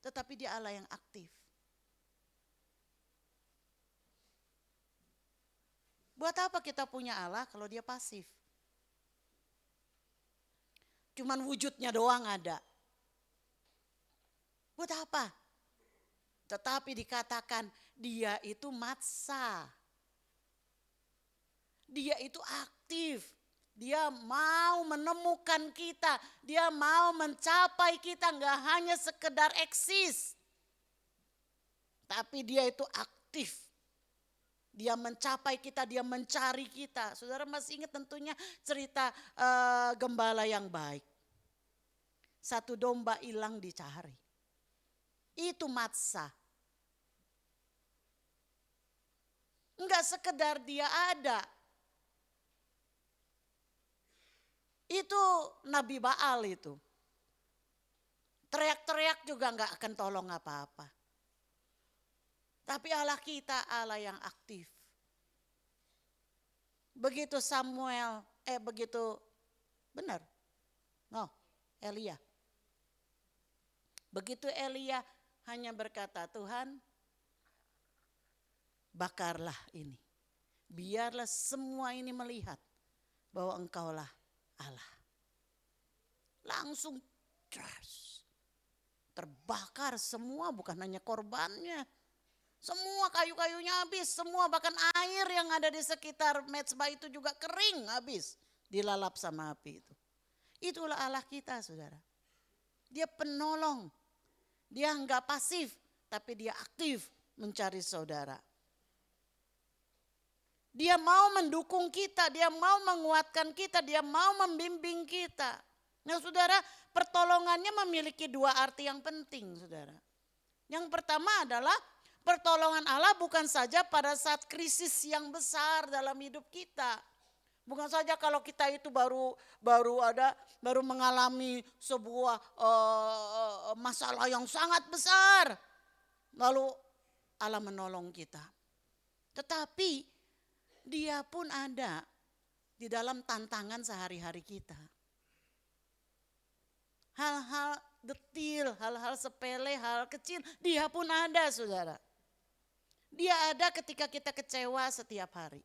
tetapi dia Allah yang aktif. Buat apa kita punya Allah kalau dia pasif? Cuman wujudnya doang ada. Buat apa? Tetapi dikatakan dia itu matsa. Dia itu aktif. Dia mau menemukan kita. Dia mau mencapai kita, enggak hanya sekedar eksis. Tapi dia itu aktif. Dia mencapai kita, dia mencari kita. Saudara masih ingat tentunya cerita gembala yang baik. Satu domba hilang dicari. Itu matsa. Enggak sekedar dia ada. Itu Nabi Baal itu. Teriak-teriak juga enggak akan tolong apa-apa. Tapi Allah kita Allah yang aktif. Begitu Elia. Begitu Elia hanya berkata, Tuhan bakarlah ini. Biarlah semua ini melihat bahwa engkaulah Allah. Langsung terbakar semua, bukan hanya korbannya. Semua kayu-kayunya habis, semua bahkan air yang ada di sekitar mezbah itu juga kering habis. Dilalap sama api itu. Itulah Allah kita, saudara. Dia penolong. Dia enggak pasif, tapi dia aktif mencari saudara. Dia mau mendukung kita, dia mau menguatkan kita, dia mau membimbing kita. Nah saudara, pertolongannya memiliki dua arti yang penting, saudara. Yang pertama adalah pertolongan Allah bukan saja pada saat krisis yang besar dalam hidup kita. Bukan saja kalau kita itu baru mengalami sebuah masalah yang sangat besar, lalu Allah menolong kita. Tetapi dia pun ada di dalam tantangan sehari-hari kita. Hal-hal detil, hal-hal sepele, hal kecil, dia pun ada, saudara. Dia ada ketika kita kecewa setiap hari.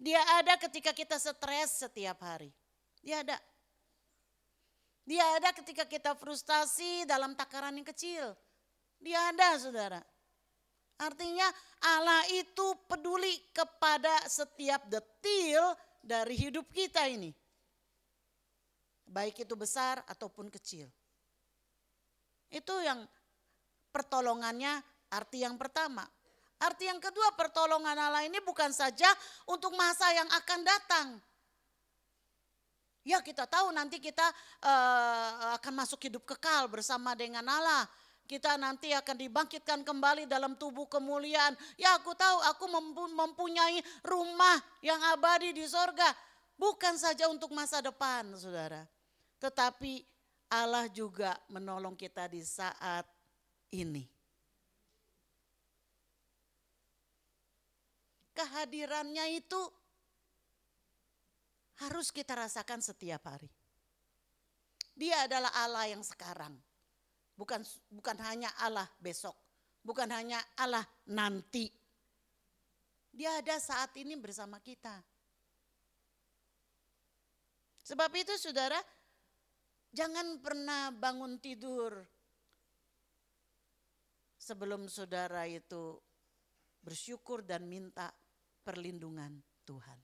Dia ada ketika kita stres setiap hari. Dia ada. Dia ada ketika kita frustasi dalam takaran yang kecil. Dia ada, saudara. Artinya Allah itu peduli kepada setiap detil dari hidup kita ini. Baik itu besar ataupun kecil. Itu yang pertolongannya arti yang pertama. Arti yang kedua, pertolongan Allah ini bukan saja untuk masa yang akan datang. Ya kita tahu nanti kita akan masuk hidup kekal bersama dengan Allah. Kita nanti akan dibangkitkan kembali dalam tubuh kemuliaan. Ya aku tahu aku mempunyai rumah yang abadi di sorga. Bukan saja untuk masa depan, saudara. Tetapi Allah juga menolong kita di saat ini. Kehadirannya itu harus kita rasakan setiap hari. Dia adalah Allah yang sekarang. Bukan hanya Allah besok. Bukan hanya Allah nanti. Dia ada saat ini bersama kita. Sebab itu saudara, jangan pernah bangun tidur sebelum saudara itu bersyukur dan minta perlindungan Tuhan.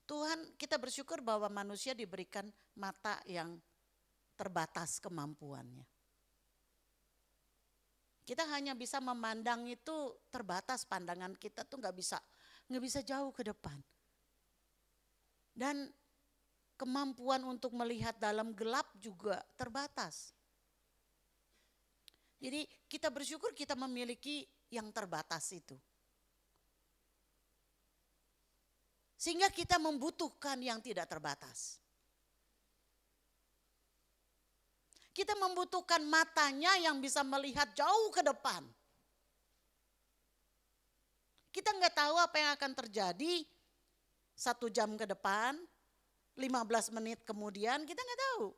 Tuhan, kita bersyukur bahwa manusia diberikan mata yang terbatas kemampuannya. Kita hanya bisa memandang itu terbatas, pandangan kita tuh nggak bisa jauh ke depan. Dan kemampuan untuk melihat dalam gelap juga terbatas. Jadi kita bersyukur kita memiliki yang terbatas itu. Sehingga kita membutuhkan yang tidak terbatas. Kita membutuhkan matanya yang bisa melihat jauh ke depan. Kita nggak tahu apa yang akan terjadi 1 jam ke depan, 15 menit kemudian, kita nggak tahu.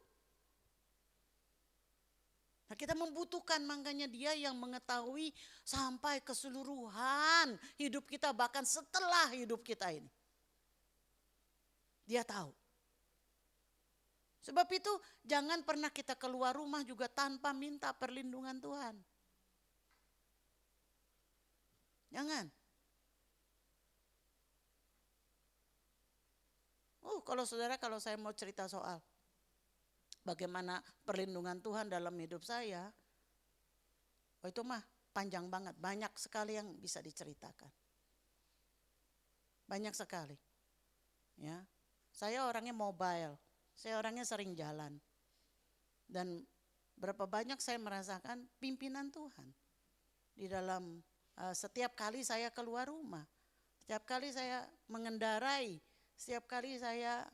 Nah, kita membutuhkan, makanya dia yang mengetahui sampai keseluruhan hidup kita, bahkan setelah hidup kita ini. Dia tahu. Sebab itu jangan pernah kita keluar rumah juga tanpa minta perlindungan Tuhan. Jangan. Kalau saya mau cerita soal bagaimana perlindungan Tuhan dalam hidup saya, itu mah panjang banget, banyak sekali yang bisa diceritakan. Banyak sekali. Ya. Saya orangnya mobile, saya orangnya sering jalan. Dan berapa banyak saya merasakan pimpinan Tuhan di dalam setiap kali saya keluar rumah, setiap kali saya mengendarai, setiap kali saya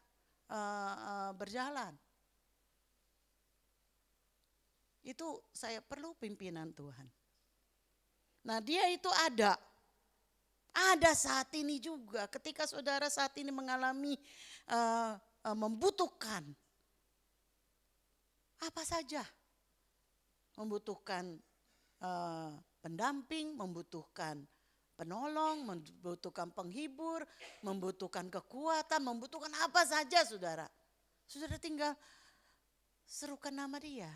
berjalan. Itu saya perlu pimpinan Tuhan. Nah, dia itu ada. Ada saat ini juga, ketika saudara saat ini mengalami membutuhkan apa saja. Membutuhkan pendamping, membutuhkan penolong, membutuhkan penghibur, membutuhkan kekuatan, membutuhkan apa saja saudara. Saudara tinggal serukan nama dia.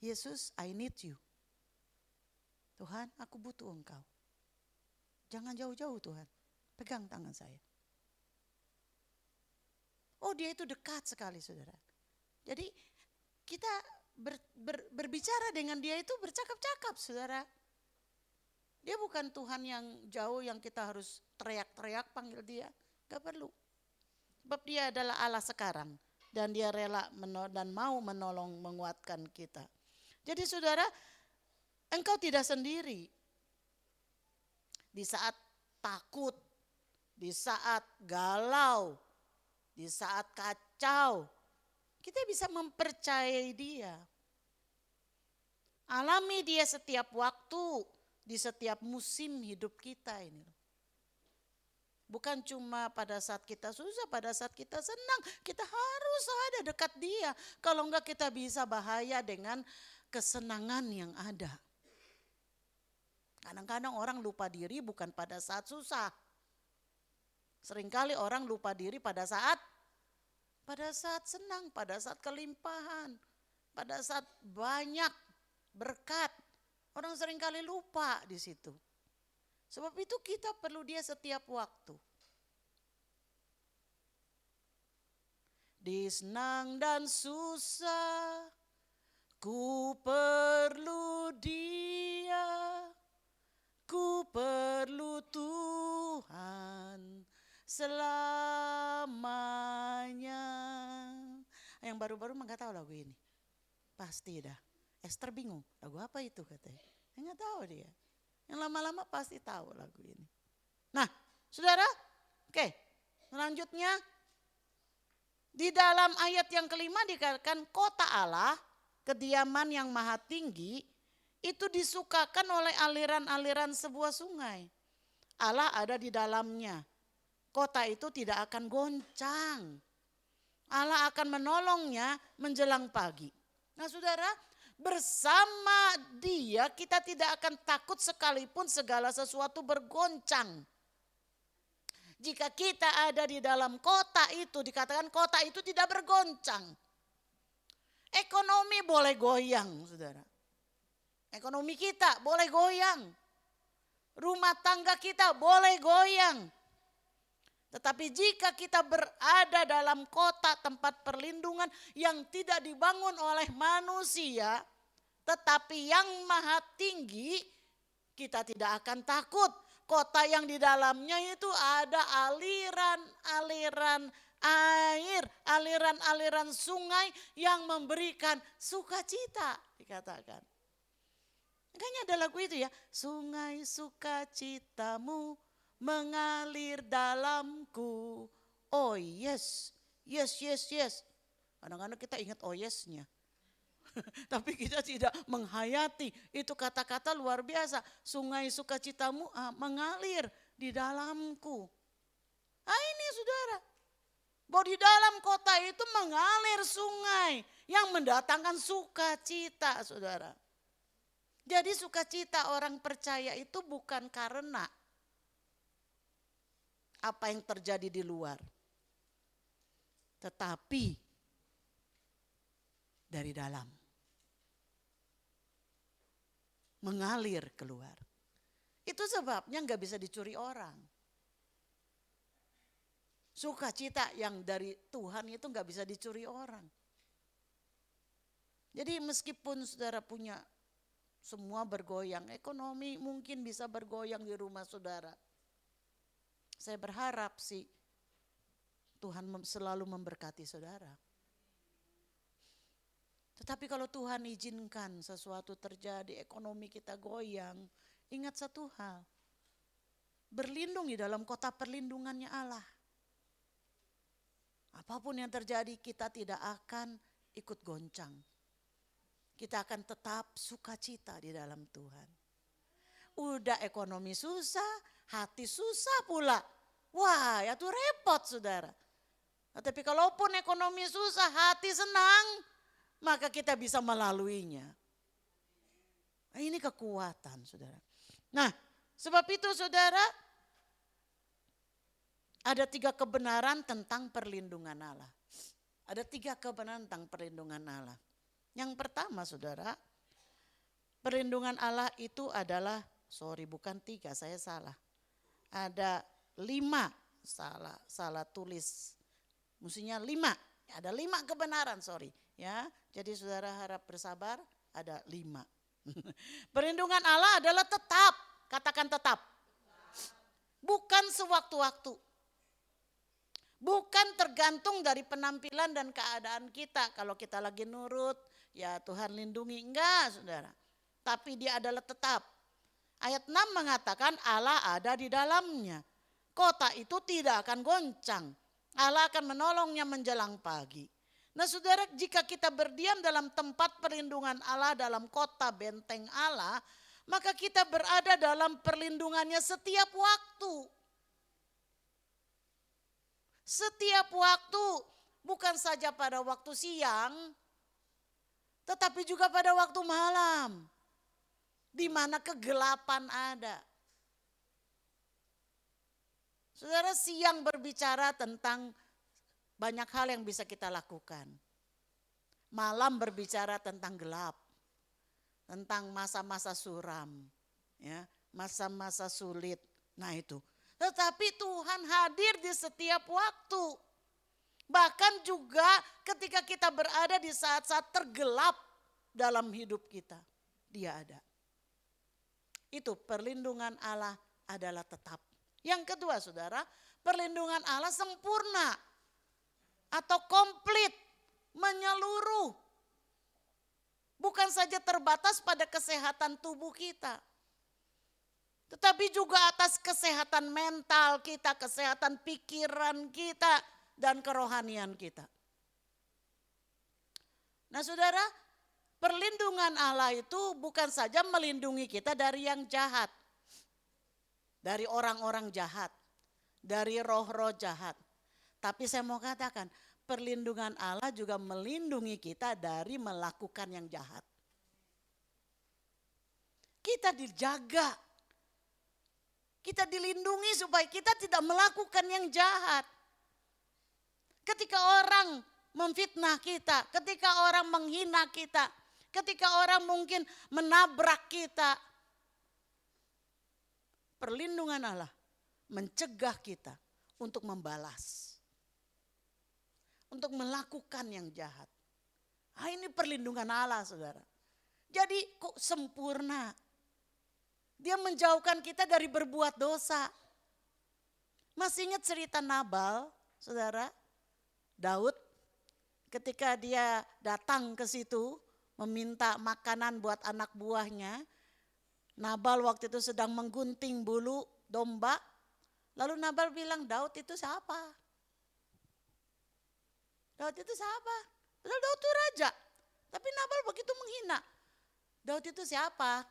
Yesus, I need you. Tuhan, aku butuh Engkau. Jangan jauh-jauh Tuhan, pegang tangan saya. Oh, dia itu dekat sekali saudara. Jadi kita berbicara dengan dia itu bercakap-cakap saudara. Dia bukan Tuhan yang jauh yang kita harus teriak-teriak panggil dia. Gak perlu. Sebab dia adalah Allah sekarang. Dan dia rela dan mau menolong, menguatkan kita. Jadi saudara, engkau tidak sendiri. Di saat takut, di saat galau, di saat kacau, kita bisa mempercayai dia. Alami dia setiap waktu, di setiap musim hidup kita ini. Bukan cuma pada saat kita susah, pada saat kita senang, kita harus ada dekat dia. Kalau enggak kita bisa bahaya dengan kesenangan yang ada. Kadang-kadang orang lupa diri bukan pada saat susah. Seringkali orang lupa diri pada saat senang, pada saat kelimpahan, pada saat banyak berkat. Orang seringkali lupa di situ. Sebab itu kita perlu dia setiap waktu. Di senang dan susah, ku perlu dia. Ku perlu Tuhan selamanya. Yang baru-baru mah gak tahu lagu ini. Pasti dah. Esther bingung, lagu apa itu katanya. Nggak tahu dia. Yang lama-lama pasti tahu lagu ini. Nah, saudara, oke. Selanjutnya, di dalam ayat yang kelima dikatakan kota Allah, kediaman yang maha tinggi, itu disukakan oleh aliran-aliran sebuah sungai. Allah ada di dalamnya. Kota itu tidak akan goncang. Allah akan menolongnya menjelang pagi. Nah saudara, bersama dia kita tidak akan takut sekalipun segala sesuatu bergoncang. Jika kita ada di dalam kota itu, dikatakan kota itu tidak bergoncang. Ekonomi boleh goyang saudara. Ekonomi kita boleh goyang. Rumah tangga kita boleh goyang. Tetapi jika kita berada dalam kota tempat perlindungan yang tidak dibangun oleh manusia, tetapi yang maha tinggi, kita tidak akan takut. Kota yang di dalamnya itu ada aliran-aliran air, aliran-aliran sungai yang memberikan sukacita, dikatakan. Makanya ada lagu itu ya, sungai sukacitamu mengalir dalamku. Oh yes, yes, yes, yes. Kadang-kadang kita ingat oh yes-nya. Tapi kita tidak menghayati itu kata-kata luar biasa. Sungai sukacitamu mengalir di dalamku. Ini saudara. Bahwa di dalam kota itu mengalir sungai yang mendatangkan sukacita saudara. Jadi sukacita orang percaya itu bukan karena apa yang terjadi di luar. Tetapi dari dalam. Mengalir keluar. Itu sebabnya gak bisa dicuri orang. Sukacita yang dari Tuhan itu gak bisa dicuri orang. Jadi meskipun saudara punya semua bergoyang, ekonomi mungkin bisa bergoyang di rumah saudara. Saya berharap sih Tuhan selalu memberkati saudara. Tetapi kalau Tuhan izinkan sesuatu terjadi, ekonomi kita goyang, ingat satu hal. Berlindung di dalam kota perlindungannya Allah. Apapun yang terjadi kita tidak akan ikut goncang. Kita akan tetap sukacita di dalam Tuhan. Udah ekonomi susah, hati susah pula. Wah, ya tuh repot saudara. Tapi kalaupun ekonomi susah, hati senang, maka kita bisa melaluinya. Ini kekuatan saudara. Nah, sebab itu saudara, ada 3 kebenaran tentang perlindungan Allah. Ada 3 kebenaran tentang perlindungan Allah. Yang pertama saudara, perlindungan Allah itu adalah, bukan 3, saya salah. Ada 5, salah tulis. Mestinya 5, ada 5 kebenaran, ya. Jadi saudara harap bersabar, ada 5. Perlindungan Allah adalah tetap, katakan tetap. Bukan sewaktu-waktu. Bukan tergantung dari penampilan dan keadaan kita. Kalau kita lagi nurut, ya Tuhan lindungi. Enggak saudara. Tapi dia adalah tetap. Ayat 6 mengatakan Allah ada di dalamnya. Kota itu tidak akan goncang. Allah akan menolongnya menjelang pagi. Nah saudara, jika kita berdiam dalam tempat perlindungan Allah, dalam kota benteng Allah, maka kita berada dalam perlindungannya setiap waktu. Setiap waktu, bukan saja pada waktu siang, tetapi juga pada waktu malam, di mana kegelapan ada. Saudara, siang berbicara tentang banyak hal yang bisa kita lakukan. Malam berbicara tentang gelap, tentang masa-masa suram, ya, masa-masa sulit. Nah itu. Tetapi Tuhan hadir di setiap waktu. Bahkan juga ketika kita berada di saat-saat tergelap dalam hidup kita, Dia ada. Itu perlindungan Allah adalah tetap. Yang kedua saudara, perlindungan Allah sempurna atau komplit, menyeluruh. Bukan saja terbatas pada kesehatan tubuh kita, tetapi juga atas kesehatan mental kita, kesehatan pikiran kita, dan kerohanian kita. Nah saudara, perlindungan Allah itu bukan saja melindungi kita dari yang jahat, dari orang-orang jahat, dari roh-roh jahat. Tapi saya mau katakan, perlindungan Allah juga melindungi kita dari melakukan yang jahat. Kita dijaga. Kita dilindungi supaya kita tidak melakukan yang jahat. Ketika orang memfitnah kita, ketika orang menghina kita, ketika orang mungkin menabrak kita, perlindungan Allah mencegah kita untuk membalas, untuk melakukan yang jahat. Ini perlindungan Allah saudara. Jadi kok sempurna. Dia menjauhkan kita dari berbuat dosa. Masih ingat cerita Nabal, saudara? Daud ketika dia datang ke situ meminta makanan buat anak buahnya. Nabal waktu itu sedang menggunting bulu domba. Lalu Nabal bilang, Daud itu siapa? Daud itu siapa? Padahal Daud itu raja. Tapi Nabal begitu menghina. Daud itu siapa?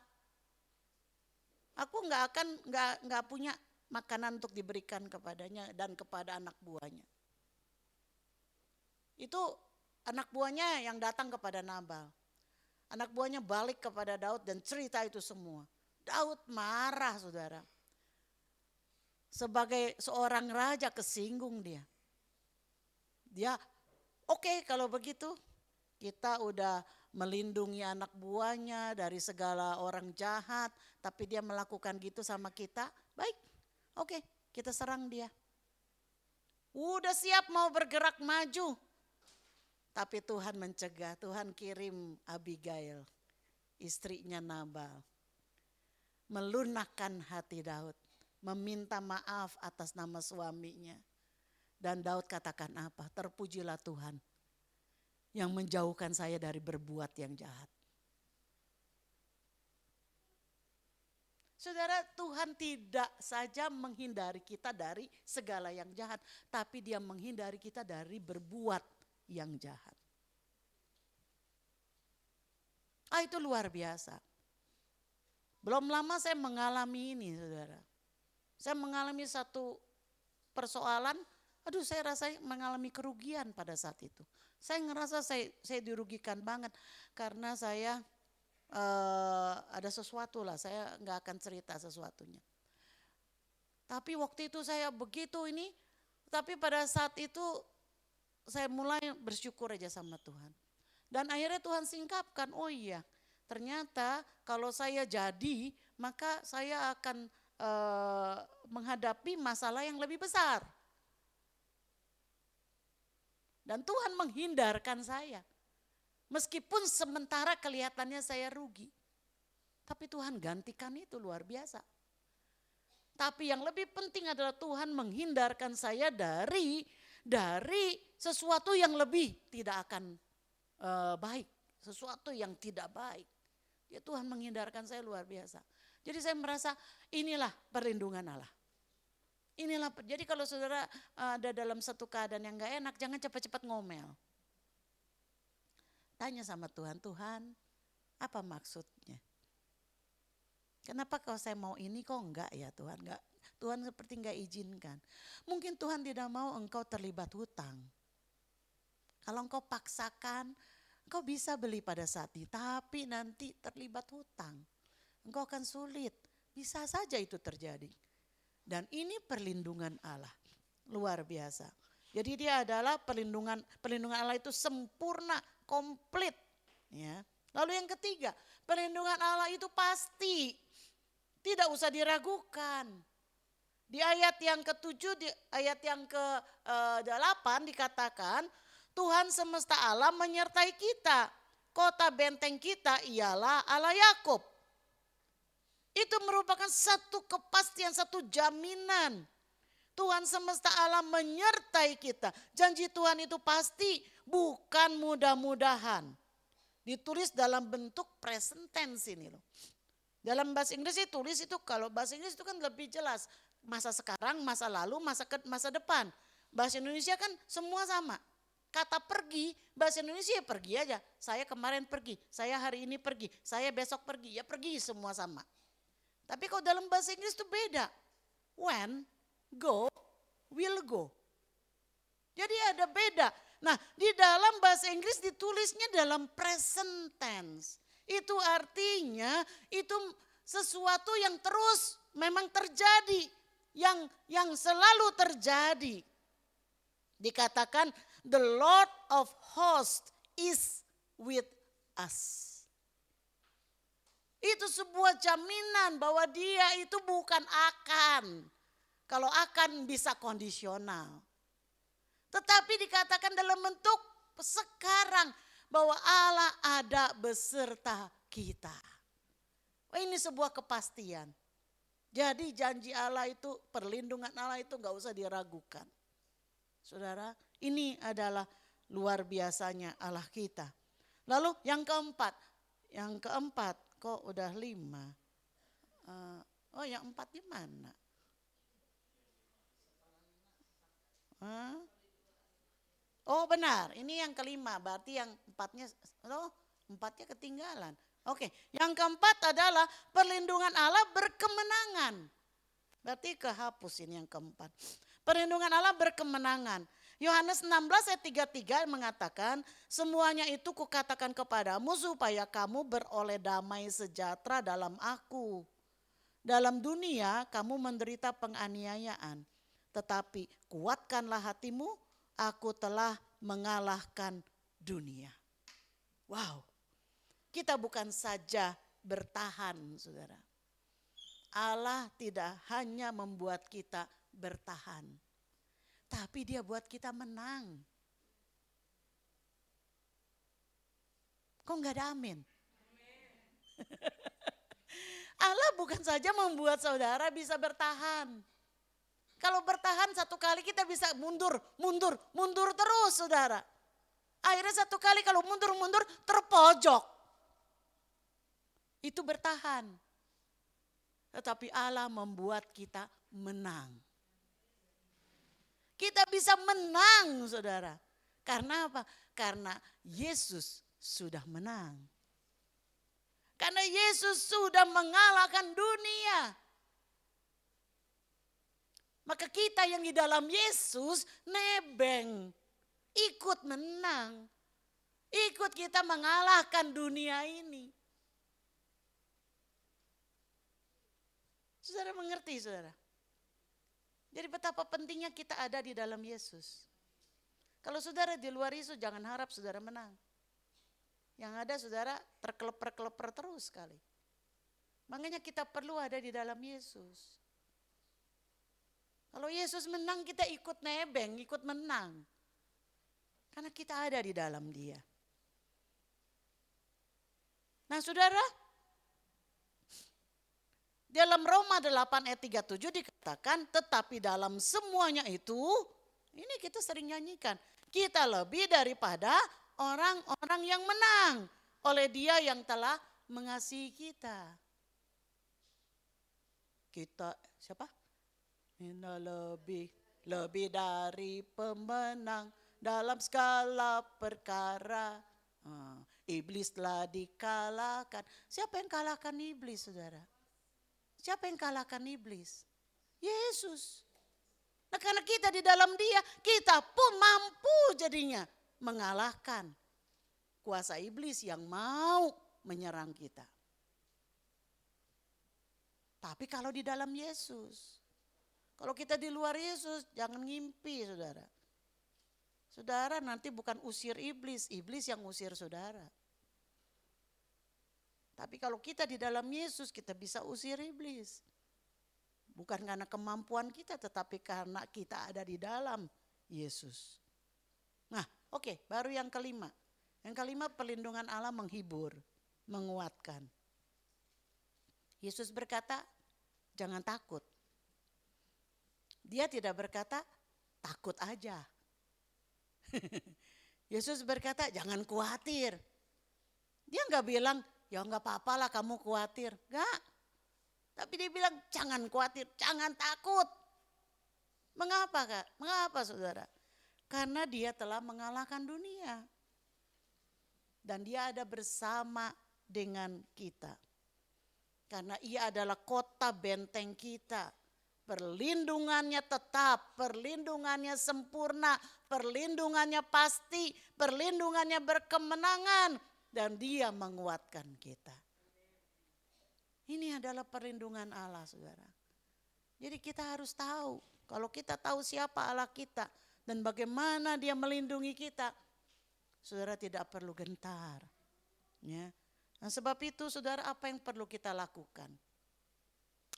Aku nggak punya makanan untuk diberikan kepadanya dan kepada anak buahnya. Itu anak buahnya yang datang kepada Nabal. Anak buahnya balik kepada Daud dan cerita itu semua. Daud marah, saudara. Sebagai seorang raja kesinggung dia. Dia oke, kalau begitu kita udah melindungi anak buahnya dari segala orang jahat. Tapi dia melakukan gitu sama kita, baik, oke, kita serang dia. Udah siap mau bergerak maju. Tapi Tuhan mencegah, Tuhan kirim Abigail, istrinya Nabal. Melunakkan hati Daud, meminta maaf atas nama suaminya. Dan Daud katakan apa? Terpujilah Tuhan yang menjauhkan saya dari berbuat yang jahat. Saudara, Tuhan tidak saja menghindari kita dari segala yang jahat, tapi Dia menghindari kita dari berbuat yang jahat. Itu luar biasa. Belum lama saya mengalami ini, saudara. Saya mengalami satu persoalan, saya rasa mengalami kerugian pada saat itu. Saya ngerasa saya dirugikan banget karena saya ada sesuatu lah, saya nggak akan cerita sesuatunya. Tapi waktu itu saya begitu ini, tapi pada saat itu saya mulai bersyukur aja sama Tuhan. Dan akhirnya Tuhan singkapkan, oh iya ternyata kalau saya jadi maka saya akan menghadapi masalah yang lebih besar. Dan Tuhan menghindarkan saya. Meskipun sementara kelihatannya saya rugi. Tapi Tuhan gantikan itu luar biasa. Tapi yang lebih penting adalah Tuhan menghindarkan saya dari sesuatu yang lebih tidak akan baik. Sesuatu yang tidak baik. Ya Tuhan menghindarkan saya luar biasa. Jadi saya merasa inilah perlindungan Allah. Jadi kalau saudara ada dalam satu keadaan yang gak enak, jangan cepat-cepat ngomel. Tanya sama Tuhan, Tuhan apa maksudnya? Kenapa kalau saya mau ini kok enggak ya Tuhan? Enggak, Tuhan seperti enggak izinkan. Mungkin Tuhan tidak mau engkau terlibat hutang. Kalau engkau paksakan, engkau bisa beli pada saat ini, tapi nanti terlibat hutang. Engkau akan sulit, bisa saja itu terjadi. Dan ini perlindungan Allah, luar biasa. Jadi dia adalah perlindungan Allah itu sempurna, komplit. Ya. Lalu yang ketiga, perlindungan Allah itu pasti, tidak usah diragukan. Di ayat yang ke-7, di ayat yang ke-8 dikatakan, Tuhan semesta alam menyertai kita. Kota benteng kita ialah Allah Yakub. Itu merupakan satu kepastian, satu jaminan. Tuhan semesta alam menyertai kita. Janji Tuhan itu pasti, bukan mudah-mudahan. Ditulis dalam bentuk present tense ini loh. Dalam bahasa Inggris ditulis itu, kalau bahasa Inggris itu kan lebih jelas. Masa sekarang, masa lalu, masa depan. Bahasa Indonesia kan semua sama. Kata pergi, bahasa Indonesia ya pergi aja. Saya kemarin pergi, saya hari ini pergi, saya besok pergi. Ya pergi semua sama. Tapi kalau dalam bahasa Inggris itu beda. When, go, will go. Jadi ada beda. Nah di dalam bahasa Inggris ditulisnya dalam present tense. Itu artinya itu sesuatu yang terus memang terjadi. Yang selalu terjadi. Dikatakan the Lord of hosts is with us. Itu sebuah jaminan bahwa dia itu bukan akan. Kalau akan bisa kondisional. Tetapi dikatakan dalam bentuk sekarang bahwa Allah ada beserta kita. Ini sebuah kepastian. Jadi janji Allah itu, perlindungan Allah itu gak usah diragukan. Saudara, ini adalah luar biasanya Allah kita. Lalu yang keempat kok udah 5. Yang 4 di mana? Oh benar, ini yang kelima, berarti yang empatnya ketinggalan. Oke, yang keempat adalah perlindungan Allah berkemenangan. Berarti kehapus ini yang keempat. Perlindungan Allah berkemenangan. Yohanes 16 ayat 33 mengatakan, semuanya itu kukatakan kepadamu supaya kamu beroleh damai sejahtera dalam aku. Dalam dunia kamu menderita penganiayaan, tetapi kuatkanlah hatimu, aku telah mengalahkan dunia. Wow, kita bukan saja bertahan, saudara. Allah tidak hanya membuat kita bertahan, tapi Dia buat kita menang. Kok enggak ada amin? Allah bukan saja membuat saudara bisa bertahan. Kalau bertahan satu kali kita bisa mundur terus saudara. Akhirnya satu kali kalau mundur terpojok. Itu bertahan. Tetapi Allah membuat kita menang. Kita bisa menang saudara. Karena apa? Karena Yesus sudah menang. Karena Yesus sudah mengalahkan dunia. Maka kita yang di dalam Yesus nebeng, ikut menang. Ikut kita mengalahkan dunia ini. Saudara mengerti saudara? Jadi betapa pentingnya kita ada di dalam Yesus. Kalau saudara di luar Yesus jangan harap saudara menang. Yang ada saudara terkeleper-keleper terus sekali. Makanya kita perlu ada di dalam Yesus. Kalau Yesus menang kita ikut nebeng, ikut menang. Karena kita ada di dalam Dia. Nah saudara, dalam Roma 8 ayat 37 dikatakan, tetapi dalam semuanya itu, ini kita sering nyanyikan, kita lebih daripada orang-orang yang menang oleh Dia yang telah mengasihi kita. Kita siapa? Kita lebih dari pemenang dalam segala perkara. Iblis telah dikalahkan. Siapa yang kalahkan iblis saudara? Siapa yang kalahkan iblis? Yesus. Nah karena kita di dalam Dia, kita pun mampu jadinya mengalahkan kuasa iblis yang mau menyerang kita. Tapi kalau di dalam Yesus, kalau kita di luar Yesus jangan ngimpi saudara. Saudara nanti bukan usir iblis, iblis yang usir saudara. Tapi kalau kita di dalam Yesus kita bisa usir iblis. Bukan karena kemampuan kita tetapi karena kita ada di dalam Yesus. Nah oke, baru yang kelima. Yang kelima perlindungan Allah menghibur, menguatkan. Yesus berkata jangan takut. Dia tidak berkata takut aja. Yesus berkata jangan khawatir. Dia enggak bilang ya enggak apa-apa lah kamu khawatir. Enggak. Tapi dia bilang jangan khawatir, jangan takut. Mengapa Kak? Mengapa saudara? Karena Dia telah mengalahkan dunia. Dan Dia ada bersama dengan kita. Karena Ia adalah kota benteng kita. Perlindungannya tetap, perlindungannya sempurna, perlindungannya pasti, perlindungannya berkemenangan. Dan Dia menguatkan kita. Ini adalah perlindungan Allah saudara. Jadi kita harus tahu, kalau kita tahu siapa Allah kita dan bagaimana Dia melindungi kita, saudara tidak perlu gentar. Ya. Nah, sebab itu saudara apa yang perlu kita lakukan?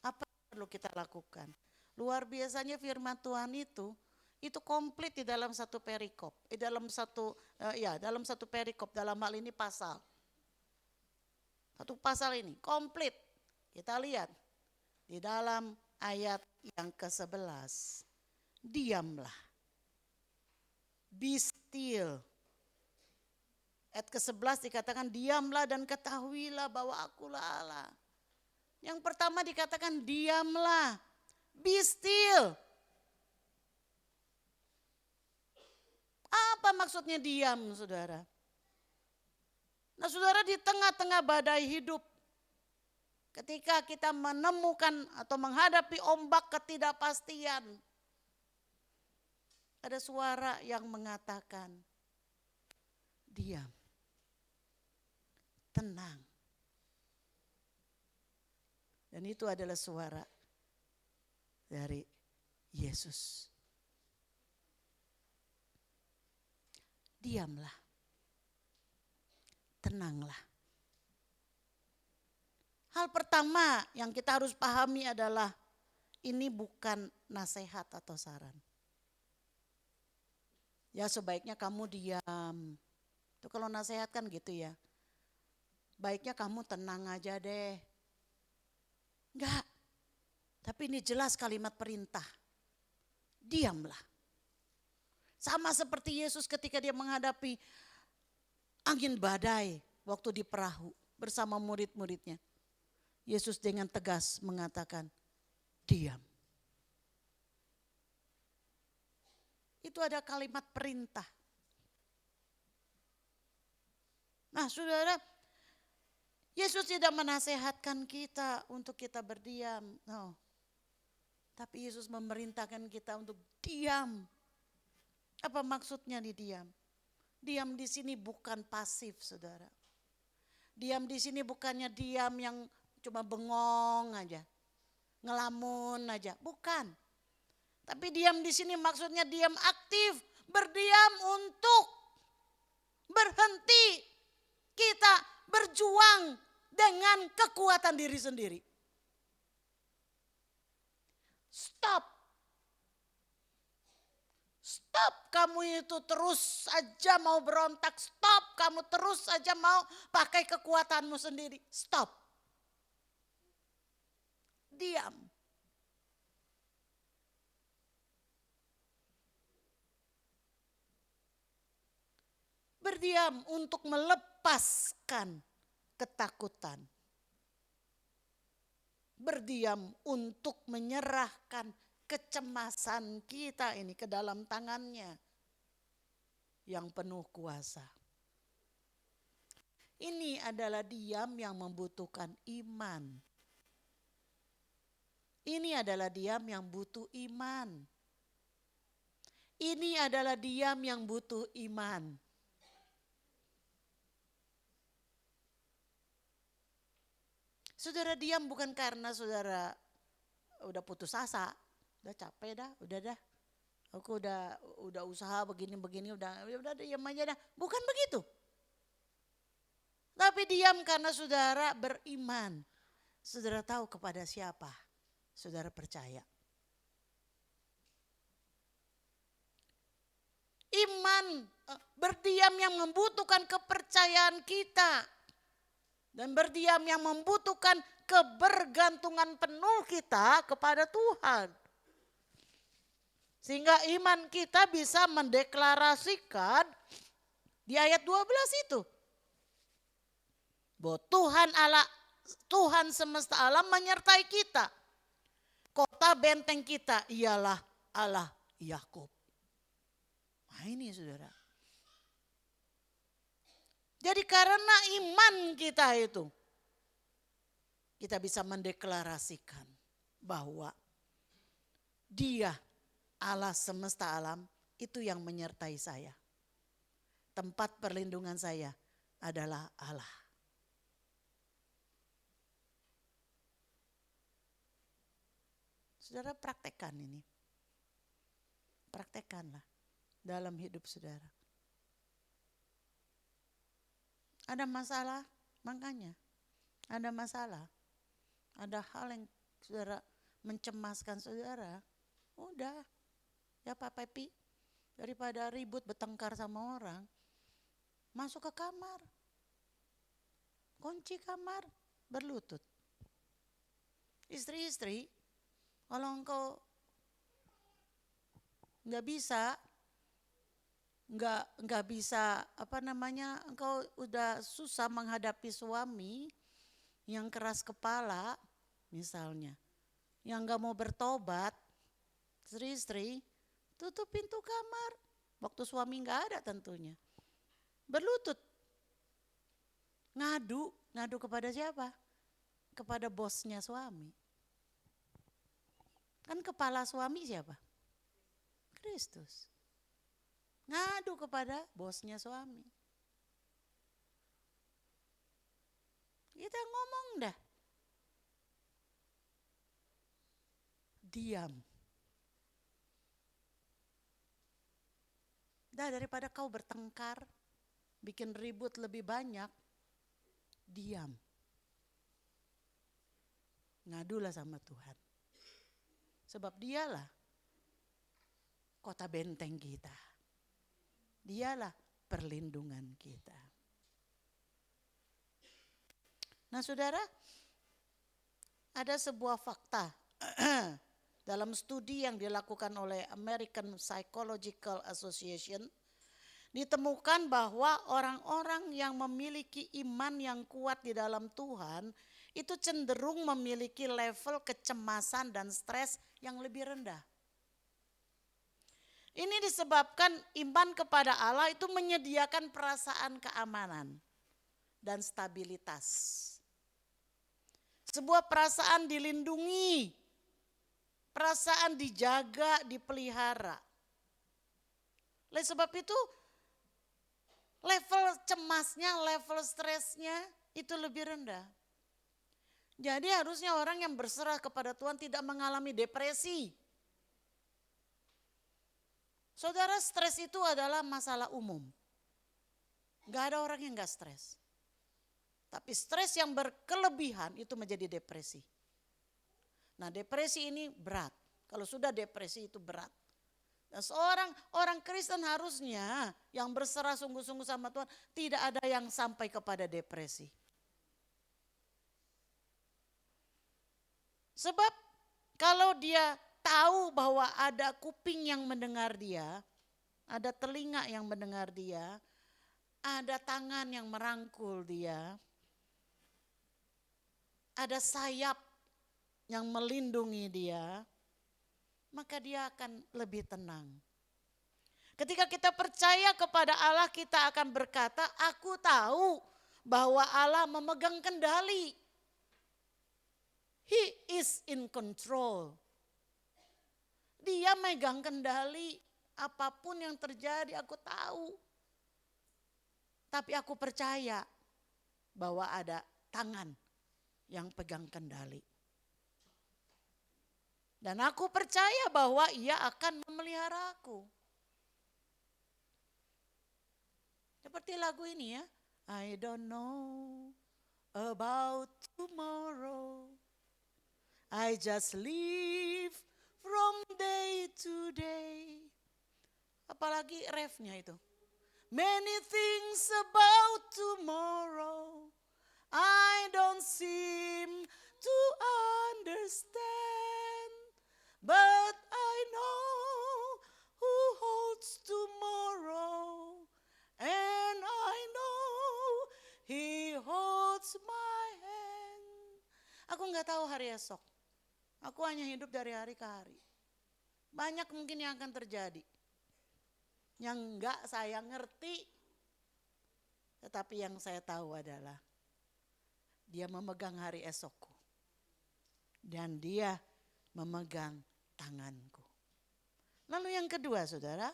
Apa yang perlu kita lakukan? Luar biasanya firman Tuhan itu komplit di dalam satu perikop. Dalam satu perikop, dalam hal ini pasal. Satu pasal ini komplit. Kita lihat di dalam ayat yang ke-11. Diamlah. Be still. Ayat ke-11 dikatakan diamlah dan ketahuilah bahwa akulah Allah. Yang pertama dikatakan diamlah. Be still. Apa maksudnya diam, saudara? Nah, saudara, di tengah-tengah badai hidup, ketika kita menemukan atau menghadapi ombak ketidakpastian, ada suara yang mengatakan, diam, tenang. Dan itu adalah suara dari Yesus. Diamlah, tenanglah. Hal pertama yang kita harus pahami adalah ini bukan nasihat atau saran. Ya, sebaiknya kamu diam. Itu kalau nasihat kan gitu ya. Baiknya kamu tenang aja deh. Enggak. Tapi ini jelas kalimat perintah. Diamlah. Sama seperti Yesus ketika dia menghadapi angin badai waktu di perahu bersama murid-muridnya. Yesus dengan tegas mengatakan, diam. Itu ada kalimat perintah. Nah, saudara, Yesus tidak menasehatkan kita untuk kita berdiam. No. Tapi Yesus memerintahkan kita untuk diam. Apa maksudnya nih diam? Diam di sini bukan pasif, saudara. Diam di sini bukannya diam yang cuma bengong aja, ngelamun aja, bukan. Tapi diam di sini maksudnya diam aktif, berdiam untuk berhenti kita berjuang dengan kekuatan diri sendiri. Stop. Stop kamu itu terus saja mau berontak. Stop kamu terus saja mau pakai kekuatanmu sendiri. Stop. Diam. Berdiam untuk melepaskan ketakutan. Berdiam untuk menyerahkan kecemasan kita ini ke dalam tangannya yang penuh kuasa. Ini adalah diam yang membutuhkan iman. Ini adalah diam yang butuh iman. Ini adalah diam yang butuh iman. Saudara diam bukan karena saudara udah putus asa. Udah capek dah, udah dah. Aku udah usaha begini-begini, udah diam aja dah. Bukan begitu. Tapi diam karena saudara beriman. Saudara tahu kepada siapa saudara percaya. Iman, berdiam yang membutuhkan kepercayaan kita. Dan berdiam yang membutuhkan kebergantungan penuh kita kepada Tuhan. Sehingga iman kita bisa mendeklarasikan di ayat 12 itu. Bahwa Tuhan semesta alam menyertai kita. Kota benteng kita ialah Allah Yakub. Nah ini saudara. Jadi karena iman kita itu, kita bisa mendeklarasikan bahwa Dia Allah semesta alam itu yang menyertai saya. Tempat perlindungan saya adalah Allah. Saudara praktekkan ini. Praktekkanlah dalam hidup saudara. Ada masalah, makanya ada masalah. Ada hal yang saudara mencemaskan saudara. Udah. Ya Pak Pepi, daripada ribut bertengkar sama orang, masuk ke kamar, kunci kamar, berlutut. Istri-istri, kalau engkau nggak bisa, engkau udah susah menghadapi suami yang keras kepala, misalnya, yang nggak mau bertobat, istri-istri, tutup pintu kamar, Waktu suami nggak ada tentunya. Berlutut. Ngadu kepada siapa? Kepada bosnya suami. Kan kepala suami siapa? Kristus. Ngadu kepada bosnya suami. Kita ngomong dah. Diam. Dah daripada kau bertengkar, bikin ribut lebih banyak, diam. Ngadulah sama Tuhan. Sebab dialah kota benteng kita. Dialah perlindungan kita. Nah saudara, ada sebuah fakta dalam studi yang dilakukan oleh American Psychological Association, ditemukan bahwa orang-orang yang memiliki iman yang kuat di dalam Tuhan itu cenderung memiliki level kecemasan dan stres yang lebih rendah. Ini disebabkan iman kepada Allah itu menyediakan perasaan keamanan dan stabilitas. Sebuah perasaan dilindungi, perasaan dijaga, dipelihara. Oleh sebab itu level cemasnya, level stresnya itu lebih rendah. Jadi harusnya orang yang berserah kepada Tuhan tidak mengalami depresi. Saudara, stres itu adalah masalah umum. Gak ada orang yang gak stres. Tapi stres yang berkelebihan itu menjadi depresi. Nah depresi ini berat. Kalau sudah depresi itu berat. Dan seorang orang Kristen harusnya yang berserah sungguh-sungguh sama Tuhan tidak ada yang sampai kepada depresi. Sebab kalau dia tahu bahwa ada kuping yang mendengar dia, ada telinga yang mendengar dia, ada tangan yang merangkul dia, ada sayap yang melindungi dia, maka dia akan lebih tenang. Ketika kita percaya kepada Allah, kita akan berkata, aku tahu bahwa Allah memegang kendali. He is in control. Dia megang kendali, apapun yang terjadi aku tahu. Tapi aku percaya bahwa ada tangan yang pegang kendali. Dan aku percaya bahwa ia akan memelihara aku. Seperti lagu ini ya. I don't know about tomorrow. I just live from day to day. Apalagi refnya itu. Many things about tomorrow I don't seem to understand, but I know who holds tomorrow, and I know He holds my hand. Aku nggak tahu hari esok. Aku hanya hidup dari hari ke hari. Banyak mungkin yang akan terjadi. Yang enggak saya ngerti. Tetapi yang saya tahu adalah Dia memegang hari esokku. Dan Dia memegang tanganku. Lalu yang kedua saudara.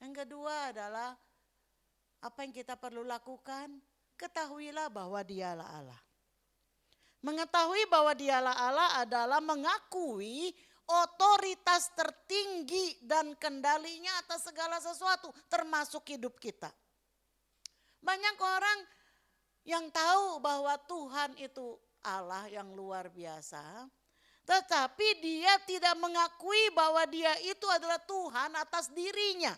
Yang kedua adalah apa yang kita perlu lakukan. Ketahuilah bahwa Dialah Allah. Mengetahui bahwa Dialah Allah adalah mengakui otoritas tertinggi dan kendalinya atas segala sesuatu termasuk hidup kita. Banyak orang yang tahu bahwa Tuhan itu Allah yang luar biasa, tetapi dia tidak mengakui bahwa dia itu adalah Tuhan atas dirinya.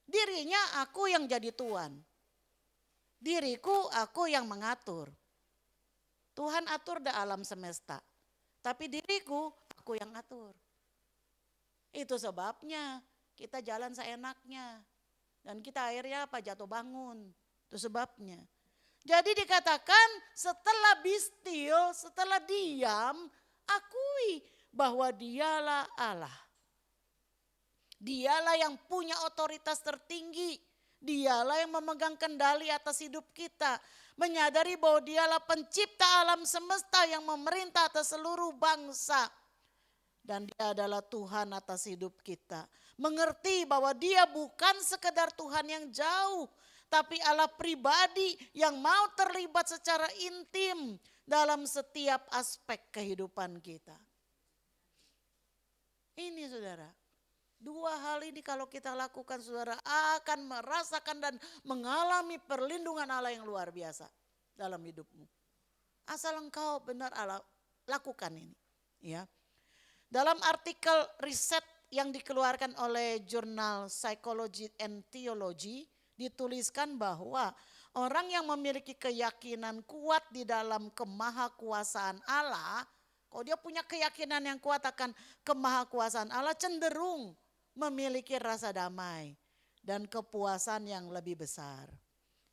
Dirinya aku yang jadi Tuhan. Diriku aku yang mengatur. Tuhan atur di alam semesta. Tapi diriku aku yang atur. Itu sebabnya kita jalan seenaknya. Dan kita akhirnya apa? Jatuh bangun. Itu sebabnya. Jadi dikatakan setelah be still, setelah diam, akui bahwa Dialah Allah. Dialah yang punya otoritas tertinggi. Dialah yang memegang kendali atas hidup kita. Menyadari bahwa dialah pencipta alam semesta yang memerintah atas seluruh bangsa. Dan dia adalah Tuhan atas hidup kita. Mengerti bahwa dia bukan sekedar Tuhan yang jauh, tapi Allah pribadi yang mau terlibat secara intim dalam setiap aspek kehidupan kita. Ini saudara, dua hal ini kalau kita lakukan saudara akan merasakan dan mengalami perlindungan Allah yang luar biasa dalam hidupmu. Asal engkau benar Allah lakukan ini. Ya. Dalam artikel riset yang dikeluarkan oleh jurnal Psychology and Theology dituliskan bahwa orang yang memiliki keyakinan kuat di dalam kemahakuasaan Allah, kalau dia punya keyakinan yang kuat akan kemahakuasaan Allah, cenderung memiliki rasa damai dan kepuasan yang lebih besar.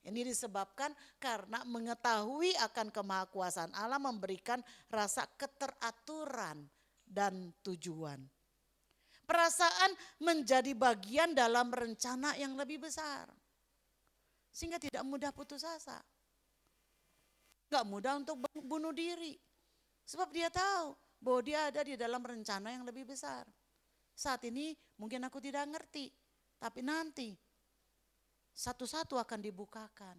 Ini disebabkan karena mengetahui akan kemahakuasaan Allah memberikan rasa keteraturan dan tujuan. Perasaan menjadi bagian dalam rencana yang lebih besar. Sehingga tidak mudah putus asa. Gak mudah untuk bunuh diri. Sebab dia tahu bahwa dia ada di dalam rencana yang lebih besar. Saat ini mungkin aku tidak ngerti. Tapi nanti satu-satu akan dibukakan.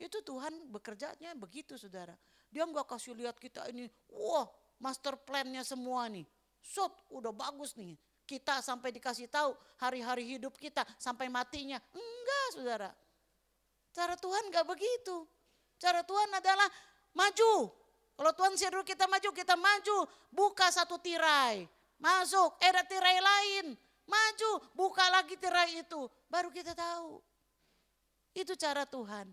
Itu Tuhan bekerjanya begitu saudara. Dia gak kasih lihat kita ini, wah master plan-nya semua nih. Udah bagus nih. Kita sampai dikasih tahu hari-hari hidup kita sampai matinya. Enggak saudara. Cara Tuhan gak begitu. Cara Tuhan adalah maju. Kalau Tuhan suruh kita maju. Buka satu tirai. Masuk, ada tirai lain. Maju, buka lagi tirai itu. Baru kita tahu. Itu cara Tuhan.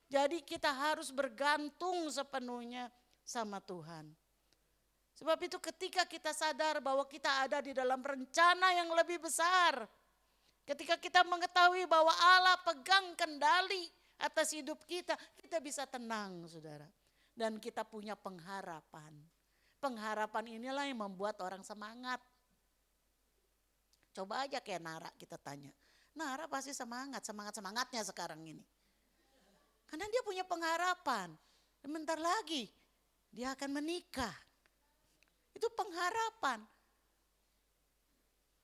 Jadi kita harus bergantung sepenuhnya sama Tuhan. Sebab itu ketika kita sadar bahwa kita ada di dalam rencana yang lebih besar. Ketika kita mengetahui bahwa Allah pegang kendali atas hidup kita, kita bisa tenang saudara. Dan kita punya pengharapan. Pengharapan inilah yang membuat orang semangat. Coba aja kayak Nara kita tanya. Nara pasti semangat-semangatnya sekarang ini. Karena dia punya pengharapan. Sebentar lagi dia akan menikah. Itu pengharapan.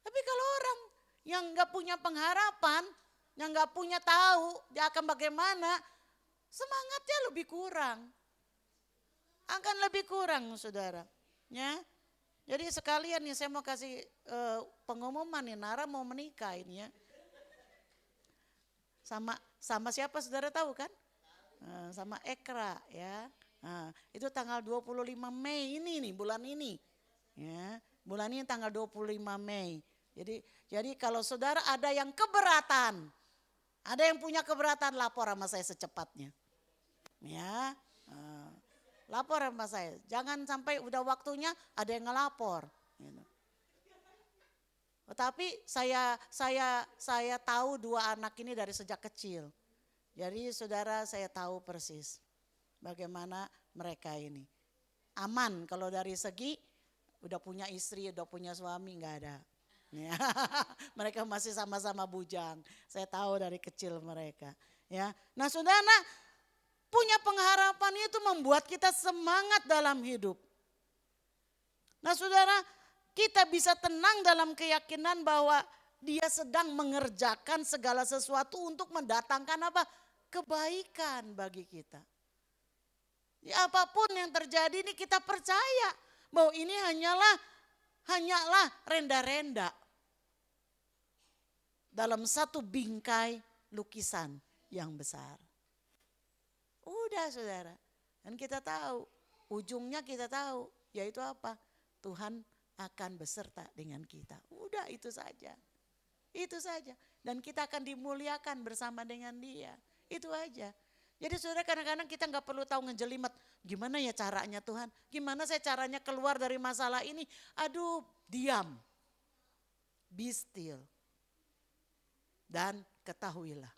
Tapi kalau orang yang gak punya pengharapan, yang gak punya tahu dia akan bagaimana, semangatnya lebih kurang. Akan lebih kurang saudara. Ya. Jadi sekalian nih saya mau kasih pengumuman nih, Nara mau menikah ini ya. Sama siapa saudara tahu kan? Sama Ekra ya. Nah, itu tanggal 25 Mei ini nih, bulan ini. Ya, bulan ini tanggal 25 Mei. Jadi kalau saudara ada yang keberatan, ada yang punya keberatan, lapor sama saya secepatnya. Ya, lapor sama saya. Jangan sampai udah waktunya ada yang ngelapor. Gitu. Tetapi saya tahu dua anak ini dari sejak kecil. Jadi saudara saya tahu persis bagaimana mereka ini. Aman kalau dari segi udah punya istri, udah punya suami nggak ada. Ya, mereka masih sama-sama bujang. Saya tahu dari kecil mereka. Ya, nah saudara punya pengharapan itu membuat kita semangat dalam hidup. Nah saudara, kita bisa tenang dalam keyakinan bahwa dia sedang mengerjakan segala sesuatu untuk mendatangkan apa? Kebaikan bagi kita. Ya, apapun yang terjadi ini kita percaya bahwa ini hanyalah renda-renda dalam satu bingkai lukisan yang besar. Udah saudara, dan kita tahu, ujungnya kita tahu, yaitu apa? Tuhan akan beserta dengan kita. Udah itu saja, dan kita akan dimuliakan bersama dengan dia, itu aja. Jadi saudara kadang-kadang kita gak perlu tahu ngejelimet, gimana ya caranya Tuhan, gimana saya caranya keluar dari masalah ini. Aduh, diam, be still, dan ketahuilah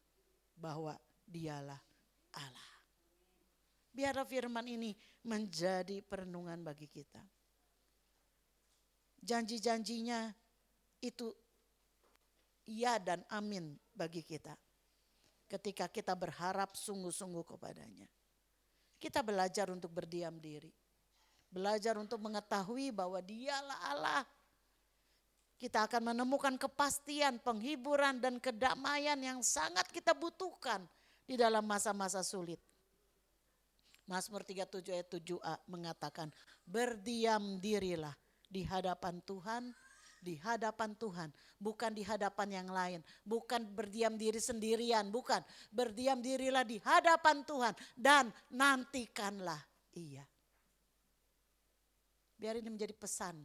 bahwa dialah Allah. Biarlah firman ini menjadi perenungan bagi kita. Janji-janjinya itu iya dan amin bagi kita. Ketika kita berharap sungguh-sungguh kepadanya. Kita belajar untuk berdiam diri. Belajar untuk mengetahui bahwa dialah Allah. Kita akan menemukan kepastian, penghiburan dan kedamaian yang sangat kita butuhkan di dalam masa-masa sulit. Mazmur 37 ayat 7a mengatakan, berdiam dirilah di hadapan Tuhan, bukan di hadapan yang lain, bukan berdiam diri sendirian, bukan. Berdiam dirilah di hadapan Tuhan dan nantikanlah Ia. Biar ini menjadi pesan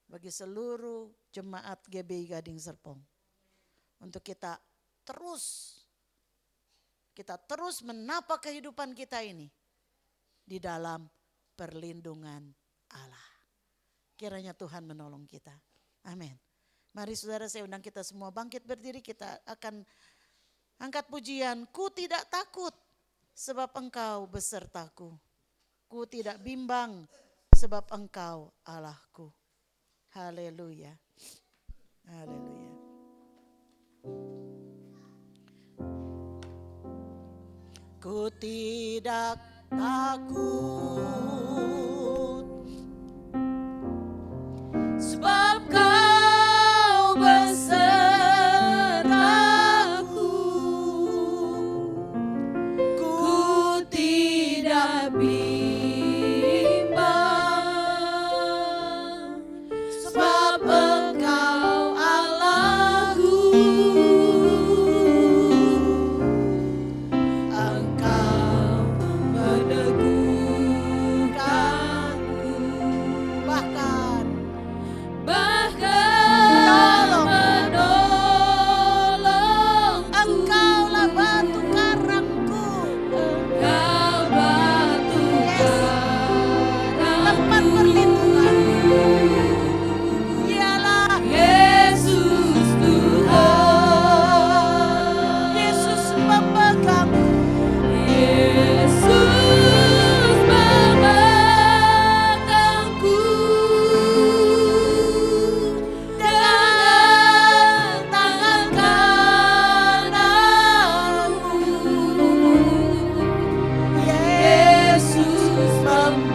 bagi seluruh jemaat GBI Gading Serpong. Untuk kita terus menapa kehidupan kita ini di dalam perlindungan Allah. Kiranya Tuhan menolong kita. Amin. Mari saudara, saya undang kita semua bangkit berdiri. Kita akan angkat pujian. Ku tidak takut sebab Engkau besertaku. Ku tidak bimbang sebab Engkau Allahku. Haleluya. Haleluya. Ku tidak takut sebab Kau besertaku. Ku tidak bimbang sebab Engkau Allahku. Engkau meneguhkanku, bahkan menolong. Engkaulah batu karangku, Engkau batu karang, tempat perlindunganku. Ialah Yesus Tuhan, Yesus memegangku. Yesus memegangku dengan tangan kananmu. Yesus memberiku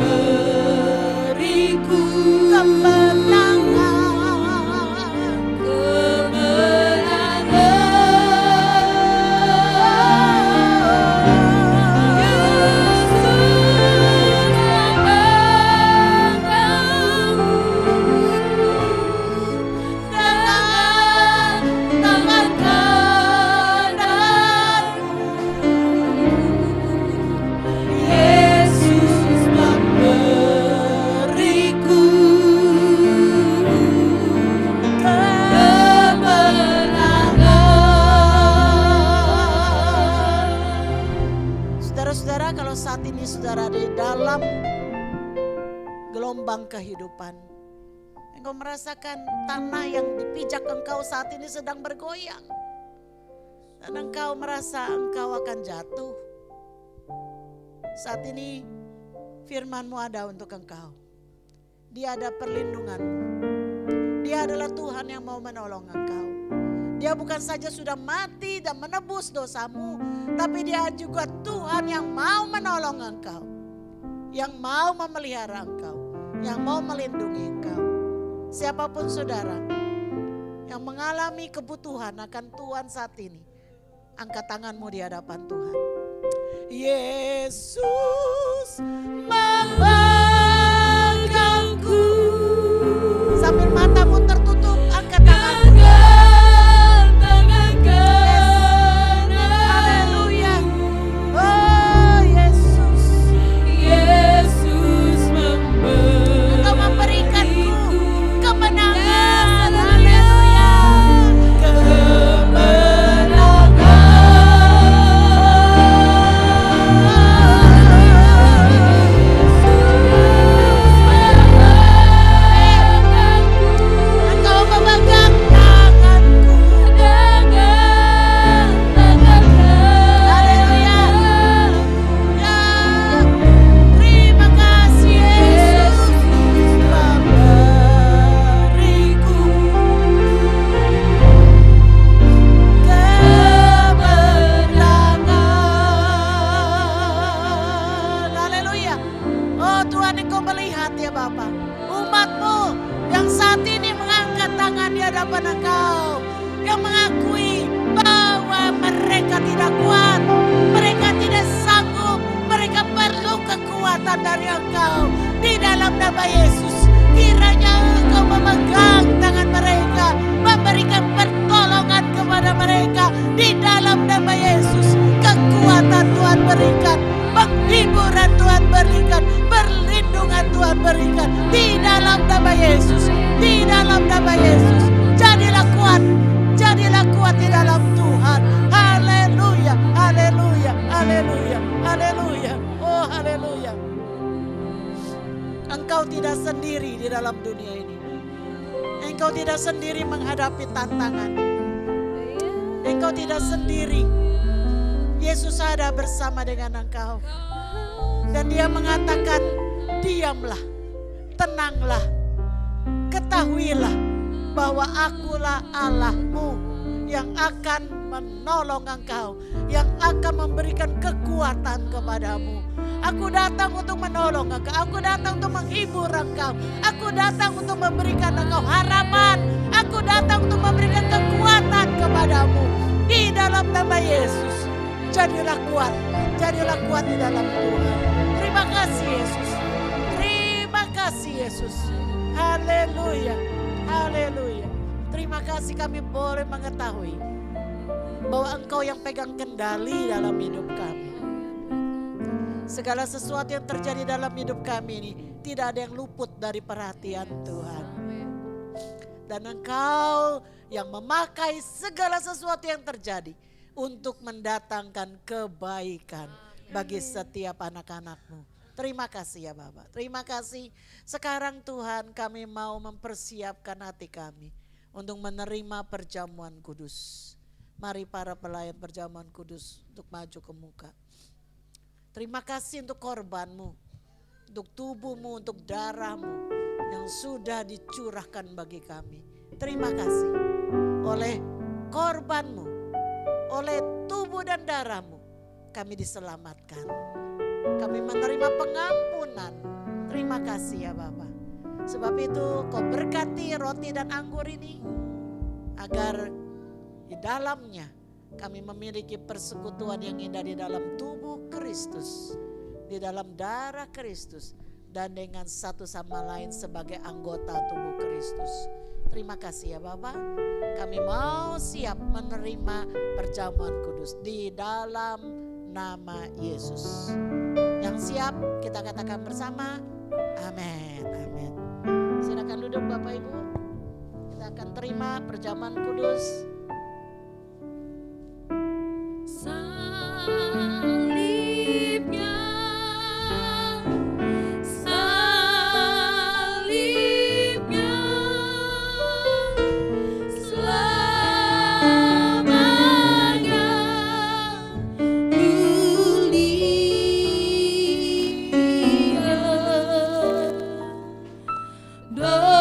Saudara-saudara, kalau saat ini saudara di dalam gelombang kehidupan, engkau merasakan tanah yang dipijak engkau saat ini sedang bergoyang, dan engkau merasa engkau akan jatuh. Saat ini firman-Mu ada untuk engkau. Dia ada perlindunganmu. Dia adalah Tuhan yang mau menolong engkau. Dia bukan saja sudah mati dan menebus dosamu, tapi Dia juga Tuhan yang mau menolong engkau, yang mau memelihara engkau, yang mau melindungi engkau. Siapapun saudara yang mengalami kebutuhan akan Tuhan saat ini, angkat tanganmu di hadapan Tuhan. Yesus memegangku. Sambil matamu tertutup, angkat tanganmu. Haleluya. Oh Yesus, Yesus Engkau memberikanku kemenangan. Haleluya. Kemenangan. hadapan Engkau, yang mengakui bahwa mereka tidak kuat, mereka tidak sanggup, mereka perlu kekuatan dari Engkau. Di dalam nama Yesus, kiranya Engkau memegang tangan mereka, memberikan pertolongan kepada mereka. Di dalam nama Yesus, kekuatan Tuhan berikan, penghiburan Tuhan berikan, perlindungan Tuhan berikan. Di dalam nama Yesus, di dalam nama Yesus, jadilah kuat di dalam Tuhan. Haleluya, haleluya, haleluya, haleluya. Oh haleluya. Engkau tidak sendiri di dalam dunia ini. Engkau tidak sendiri menghadapi tantangan. Engkau tidak sendiri. Yesus ada bersama dengan engkau. Dan dia mengatakan, diamlah, tenanglah, ketahuilah bahwa akulah Allahmu yang akan menolong engkau, yang akan memberikan kekuatan kepadamu. Aku datang untuk menolong engkau, aku datang untuk menghibur engkau, aku datang untuk memberikan engkau harapan, aku datang untuk memberikan kekuatan kepadamu. Di dalam nama Yesus, jadilah kuat di dalam Tuhan. Terima kasih Yesus, terima kasih Yesus. Haleluya, haleluya. Terima kasih kami boleh mengetahui bahwa Engkau yang pegang kendali dalam hidup kami. Segala sesuatu yang terjadi dalam hidup kami ini tidak ada yang luput dari perhatian Tuhan. Dan Engkau yang memakai segala sesuatu yang terjadi untuk mendatangkan kebaikan bagi setiap anak-anak-Mu. Terima kasih ya Bapak, terima kasih. Sekarang Tuhan, kami mau mempersiapkan hati kami untuk menerima perjamuan kudus. Mari para pelayan perjamuan kudus untuk maju ke muka. Terima kasih untuk korban-Mu, untuk tubuh-Mu, untuk darah-Mu yang sudah dicurahkan bagi kami. Terima kasih oleh korban-Mu, oleh tubuh dan darah-Mu kami diselamatkan. Kami menerima pengampunan. Terima kasih ya Bapa. Sebab itu Kau berkati roti dan anggur ini, agar di dalamnya kami memiliki persekutuan yang indah di dalam tubuh Kristus, di dalam darah Kristus, dan dengan satu sama lain sebagai anggota tubuh Kristus. Terima kasih ya Bapa. Kami mau siap menerima perjamuan kudus di dalam nama Yesus. Yang siap kita katakan bersama, amin, amin. Silakan duduk Bapak Ibu. Kita akan terima perjamuan kudus. Salibnya, selamanya mulia. Dosaku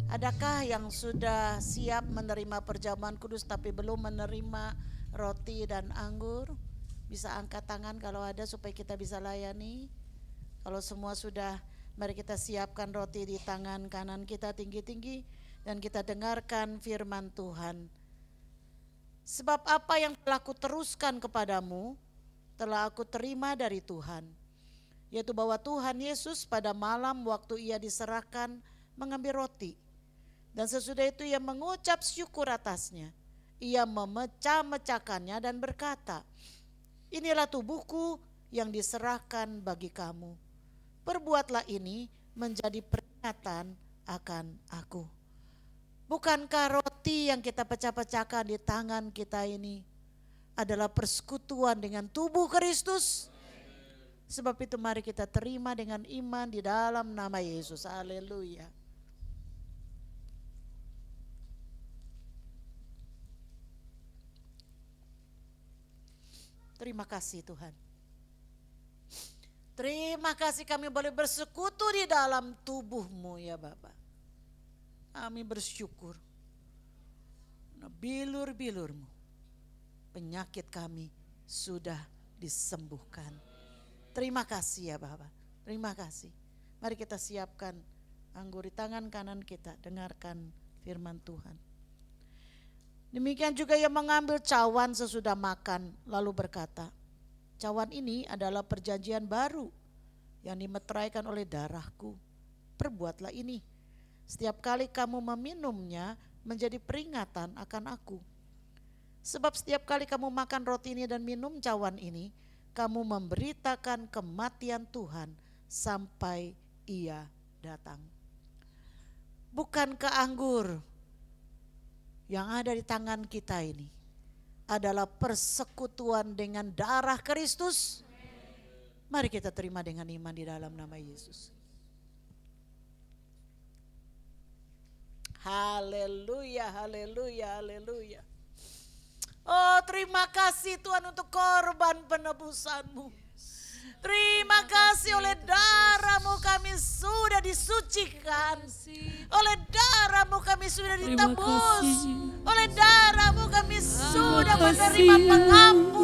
Adakah yang sudah siap menerima perjamuan kudus tapi belum menerima roti dan anggur? Bisa angkat tangan kalau ada supaya kita bisa layani. Kalau semua sudah, mari kita siapkan roti di tangan kanan kita tinggi-tinggi dan kita dengarkan firman Tuhan. Sebab apa yang telah kuteruskan kepadamu, telah aku terima dari Tuhan. Yaitu bahwa Tuhan Yesus pada malam waktu ia diserahkan mengambil roti. Dan sesudah itu ia mengucap syukur atasnya. Ia memecah-mecahkannya dan berkata, inilah tubuhku yang diserahkan bagi kamu. Perbuatlah ini menjadi peringatan akan aku. Bukankah roti yang kita pecah-pecahkan di tangan kita ini adalah persekutuan dengan tubuh Kristus? Sebab itu mari kita terima dengan iman di dalam nama Yesus. Haleluya. Terima kasih Tuhan. Terima kasih kami boleh bersekutu di dalam tubuh-Mu ya Bapa. Kami bersyukur. Bilur-bilur-Mu, penyakit kami sudah disembuhkan. Terima kasih ya Bapa. Terima kasih. Mari kita siapkan anggur di tangan kanan kita. Dengarkan firman Tuhan. Demikian juga ia mengambil cawan sesudah makan lalu berkata, cawan ini adalah perjanjian baru yang dimeteraikan oleh darahku. Perbuatlah ini setiap kali kamu meminumnya menjadi peringatan akan aku. Sebab setiap kali kamu makan roti ini dan minum cawan ini, kamu memberitakan kematian Tuhan sampai ia datang. Bukankah anggur yang ada di tangan kita ini adalah persekutuan dengan darah Kristus? Mari kita terima dengan iman di dalam nama Yesus. Haleluya, haleluya, haleluya. Oh, terima kasih Tuhan untuk korban penebusan-Mu. Terima kasih oleh darah-Mu kami sudah disucikan. Oleh darah-Mu kami sudah ditebus. Oleh darah-Mu kami sudah menerima pengampunan.